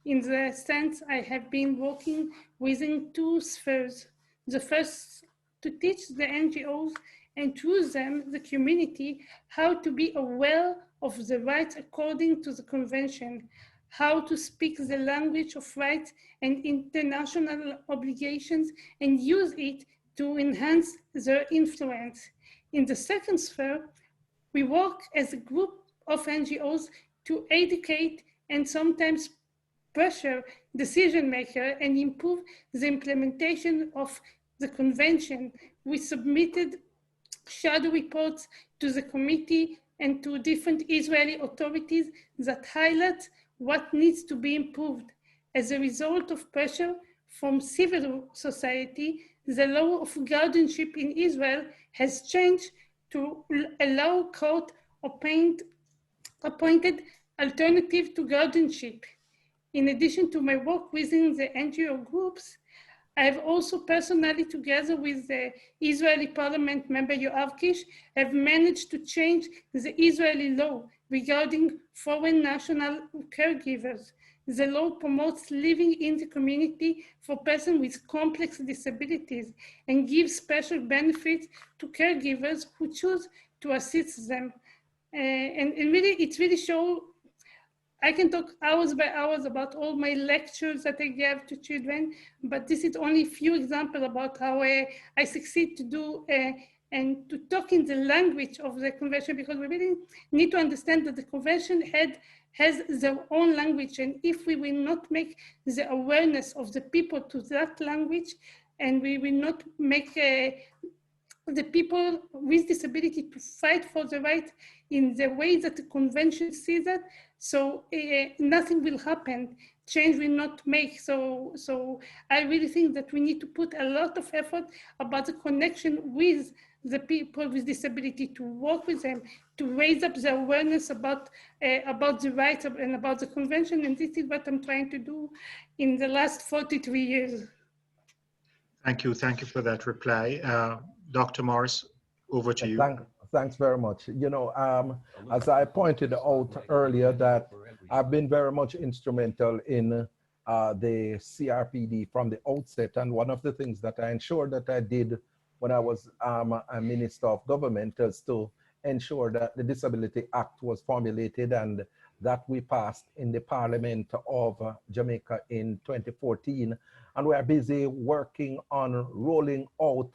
In the sense, I have been working within 2 spheres. The first, to teach the NGOs and through them, the community, how to be aware of the rights according to the convention, how to speak the language of rights and international obligations and use it to enhance their influence. In the second sphere, we work as a group of NGOs to educate and sometimes pressure decision makers and improve the implementation of the convention. We submitted shadow reports to the committee and to different Israeli authorities that highlight what needs to be improved. As a result of pressure from civil society, the law of guardianship in Israel has changed to allow court-appointed alternative to guardianship. In addition to my work within the NGO groups, I have also personally, together with the Israeli parliament member Yoav Kish, have managed to change the Israeli law regarding foreign national caregivers. The law promotes living in the community for persons with complex disabilities and gives special benefits to caregivers who choose to assist them. And really, it really shows. I can talk hours by hours about all my lectures that I gave to children, but this is only a few examples about how I succeed to do and to talk in the language of the convention, because we really need to understand that the convention has their own language, and if we will not make the awareness of the people to that language, and we will not make the people with disability to fight for the right in the way that the convention sees it. So nothing will happen. Change will not make. So I really think that we need to put a lot of effort about the connection with the people with disability, to work with them, to raise up the awareness about the rights and about the convention. And this is what I'm trying to do in the last 43 years. Thank you for that reply. Dr. Morris, over to you. Thanks very much. You know, as I pointed out earlier, that I've been very much instrumental in the CRPD from the outset. And one of the things that I ensured that I did when I was a Minister of Government is to ensure that the Disability Act was formulated and that we passed in the Parliament of Jamaica in 2014. And we are busy working on rolling out,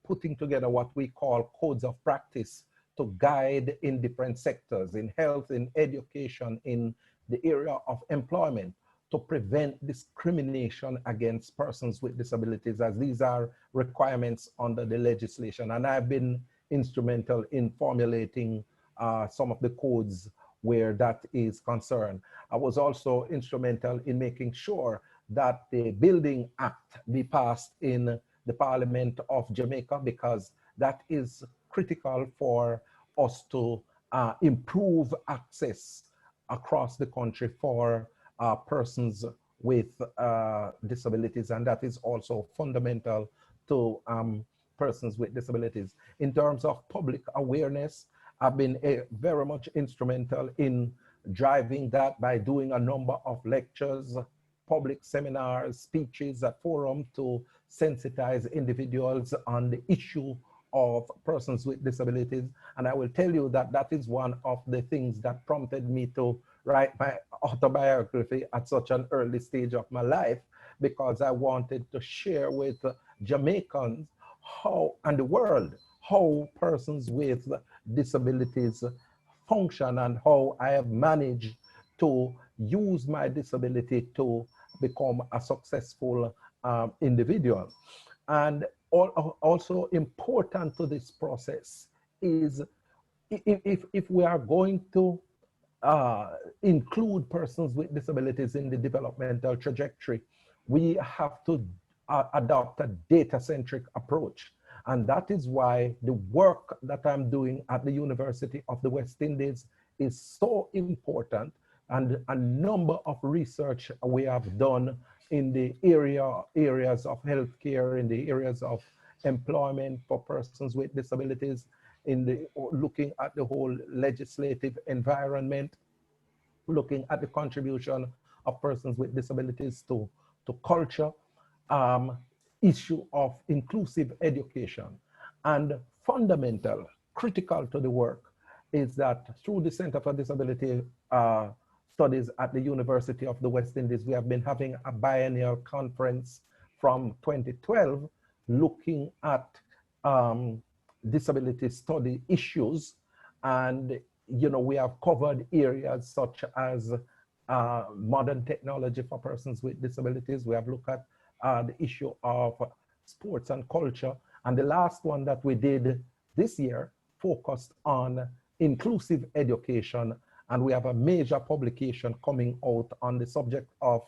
putting together what we call codes of practice to guide in different sectors, in health, in education, in the area of employment, to prevent discrimination against persons with disabilities, as these are requirements under the legislation. And I've been instrumental in formulating some of the codes where that is concerned. I was also instrumental in making sure that the Building Act be passed in the Parliament of Jamaica, because that is critical for us to improve access across the country for persons with disabilities, and that is also fundamental to persons with disabilities. In terms of public awareness, I've been very much instrumental in driving that by doing a number of lectures, public seminars, speeches at forum to sensitize individuals on the issue of persons with disabilities. And I will tell you that that is one of the things that prompted me to write my autobiography at such an early stage of my life, because I wanted to share with Jamaicans how, and the world, how persons with disabilities function and how I have managed to use my disability to become a successful individual. And also important to this process is if we are going to include persons with disabilities in the developmental trajectory, we have to adopt a data-centric approach. And that is why the work that I'm doing at the University of the West Indies is so important, and a number of research we have done in the areas of healthcare, in the areas of employment for persons with disabilities, in the looking at the whole legislative environment, looking at the contribution of persons with disabilities to culture, issue of inclusive education. And fundamental, critical to the work is that through the Center for Disability Studies at the University of the West Indies, we have been having a biennial conference from 2012 looking at disability study issues. And you know, we have covered areas such as modern technology for persons with disabilities. We have looked at the issue of sports and culture. And the last one that we did this year focused on inclusive education. And we have a major publication coming out on the subject of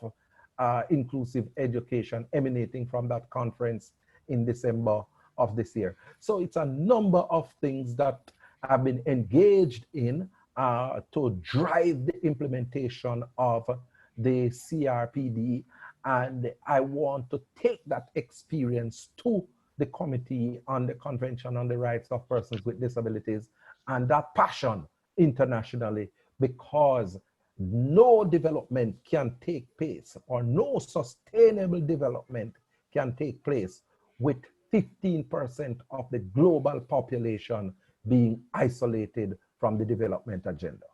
inclusive education emanating from that conference in December of this year. So it's a number of things that I've been engaged in to drive the implementation of the CRPD. And I want to take that experience to the Committee on the Convention on the Rights of Persons with Disabilities, and that passion internationally, because no development can take place, or no sustainable development can take place with 15% of the global population being isolated from the development agenda.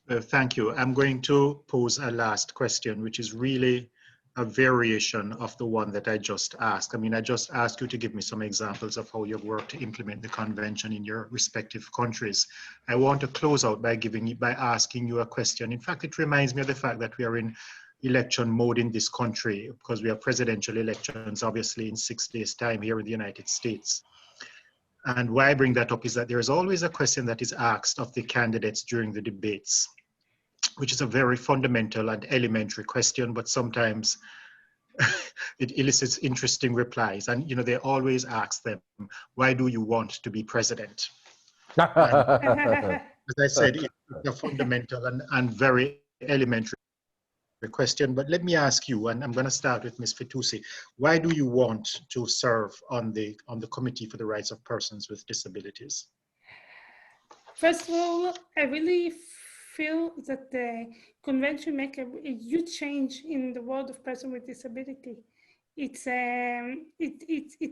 Thank you. I'm going to pose a last question, which is really a variation of the one that I just asked. I mean, I just asked you to give me some examples of how you've worked to implement the convention in your respective countries. I want to close out by asking you a question. In fact, it reminds me of the fact that we are in election mode in this country, because we have presidential elections obviously in 6 days' time here in the United States. And why I bring that up is that there is always a question that is asked of the candidates during the debates, which is a very fundamental and elementary question, but sometimes it elicits interesting replies. And they always ask them, why do you want to be president? And, as I said, it's a fundamental and very elementary question. But let me ask you, and I'm going to start with Ms. FITOUSSI, why do you want to serve on the Committee for the Rights of Persons with Disabilities? First of all, I really feel that the convention makes a huge change in the world of person with disability. It's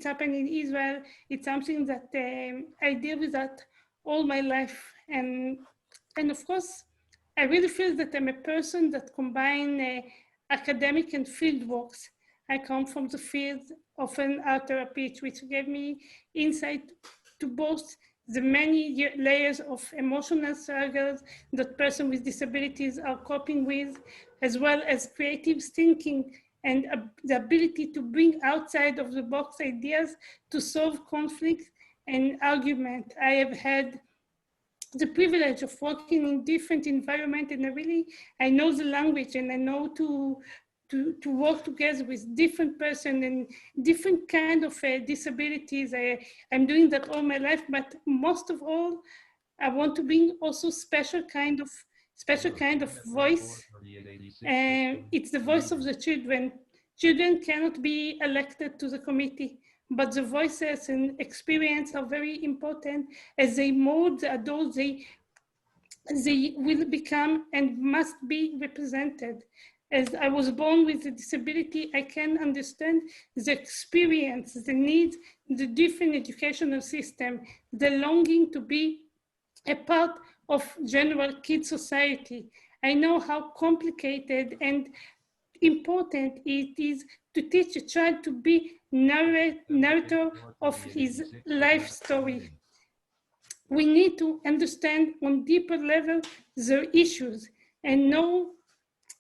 happened in Israel. It's something that I deal with that all my life, and of course, I really feel that I'm a person that combines academic and field works. I come from the field of an art therapy, which gave me insight to both the many layers of emotional struggles that persons with disabilities are coping with, as well as creative thinking and the ability to bring outside of the box ideas to solve conflict and argument. I have had the privilege of working in different environments, and I know the language, and I know to work together with different persons and different kind of disabilities. I'm doing that all my life, but most of all, I want to bring also special kind of voice. It's the voice of the children. Children cannot be elected to the committee, but the voices and experience are very important. As they mold the adults, they will become and must be represented. As I was born with a disability, I can understand the experience, the needs, the different educational system, the longing to be a part of general kid society. I know how complicated and important it is to teach a child to be narrator of his life story. We need to understand on deeper level their issues and know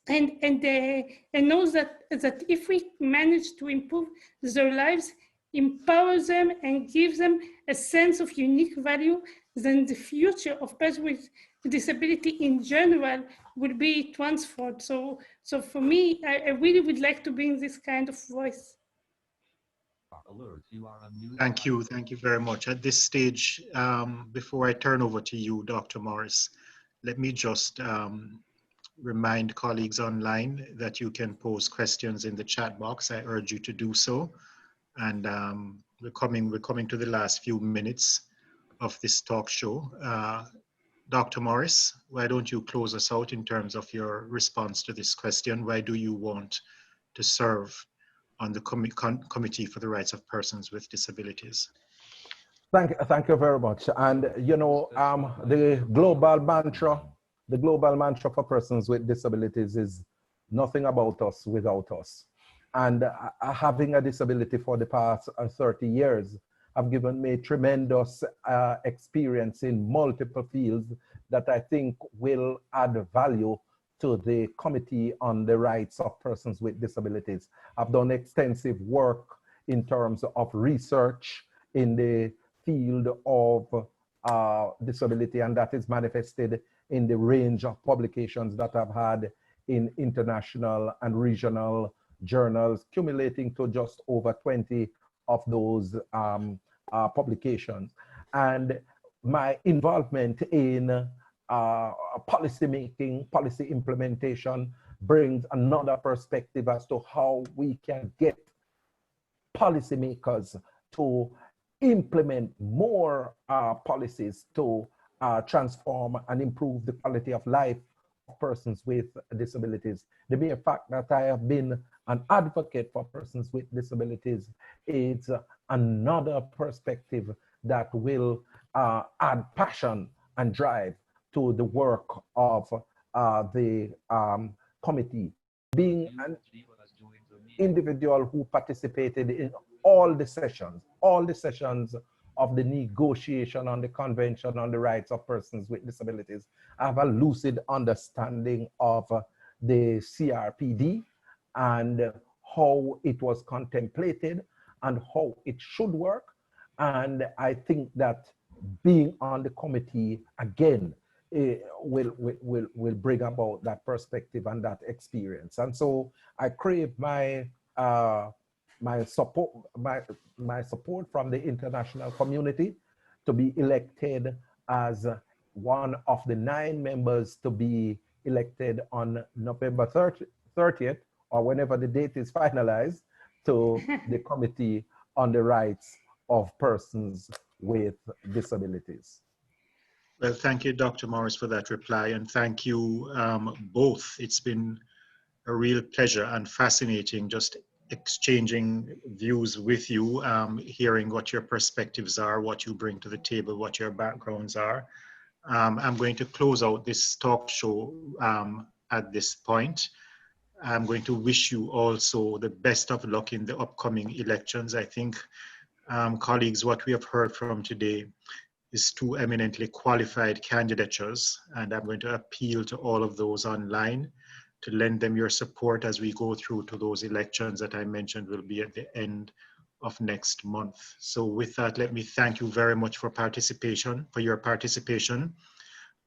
knows that if we manage to improve their lives, empower them, and give them a sense of unique value, then the future of persons with disability in general will be transformed. So for me, I really would like to bring this kind of voice. Thank you very much. At this stage, before I turn over to you, Dr. Morris, let me just remind colleagues online that you can pose questions in the chat box. I urge you to do so. And we're coming to the last few minutes of this talk show. Dr. Morris, why don't you close us out in terms of your response to this question? Why do you want to serve on the Committee for the Rights of Persons with Disabilities? Thank you very much. And the global mantra for persons with disabilities is nothing about us without us. And having a disability for the past 30 years have given me tremendous experience in multiple fields that I think will add value to the Committee on the Rights of Persons with Disabilities. I've done extensive work in terms of research in the field of disability, and that is manifested in the range of publications that I've had in international and regional journals, accumulating to just over 20 of those publications. And my involvement in policy making, policy implementation brings another perspective as to how we can get policymakers to implement more policies to transform and improve the quality of life of persons with disabilities. The mere fact that I have been an advocate for persons with disabilities is another perspective that will add passion and drive to the work of the committee. Being an individual who participated in all the sessions of the negotiation on the Convention on the Rights of Persons with Disabilities, I have a lucid understanding of the CRPD and how it was contemplated and how it should work. And I think that being on the committee again will bring about that perspective and that experience. And so I crave my support from the international community to be elected as one of the 9 members to be elected on November 30th, or whenever the date is finalized, to the Committee on the Rights of Persons with Disabilities. Well, thank you, Dr. Morris, for that reply, and thank you both. It's been a real pleasure and fascinating just exchanging views with you, hearing what your perspectives are, what you bring to the table, what your backgrounds are. I'm going to close out this talk show at this point. I'm going to wish you also the best of luck in the upcoming elections. I think, colleagues, what we have heard from today is 2 eminently qualified candidatures, and I'm going to appeal to all of those online to lend them your support as we go through to those elections that I mentioned will be at the end of next month. So with that, let me thank you very much for your participation.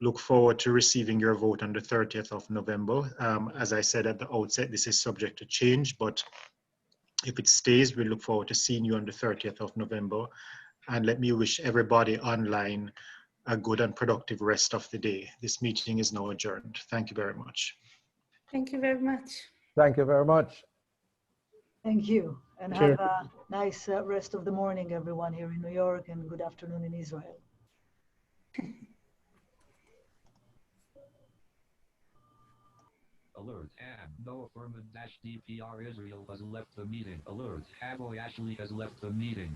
Look forward to receiving your vote on the 30th of November. As I said at the outset, this is subject to change, but if it stays, we look forward to seeing you on the 30th of November. And let me wish everybody online a good and productive rest of the day. This meeting is now adjourned. Thank you very much. Thank you very much. Thank you very much. Thank you. And have a nice rest of the morning, everyone here in New York, and good afternoon in Israel. Alert, no Affirmative-DPR Israel has left the meeting. Alert, Havoy Ashley has left the meeting.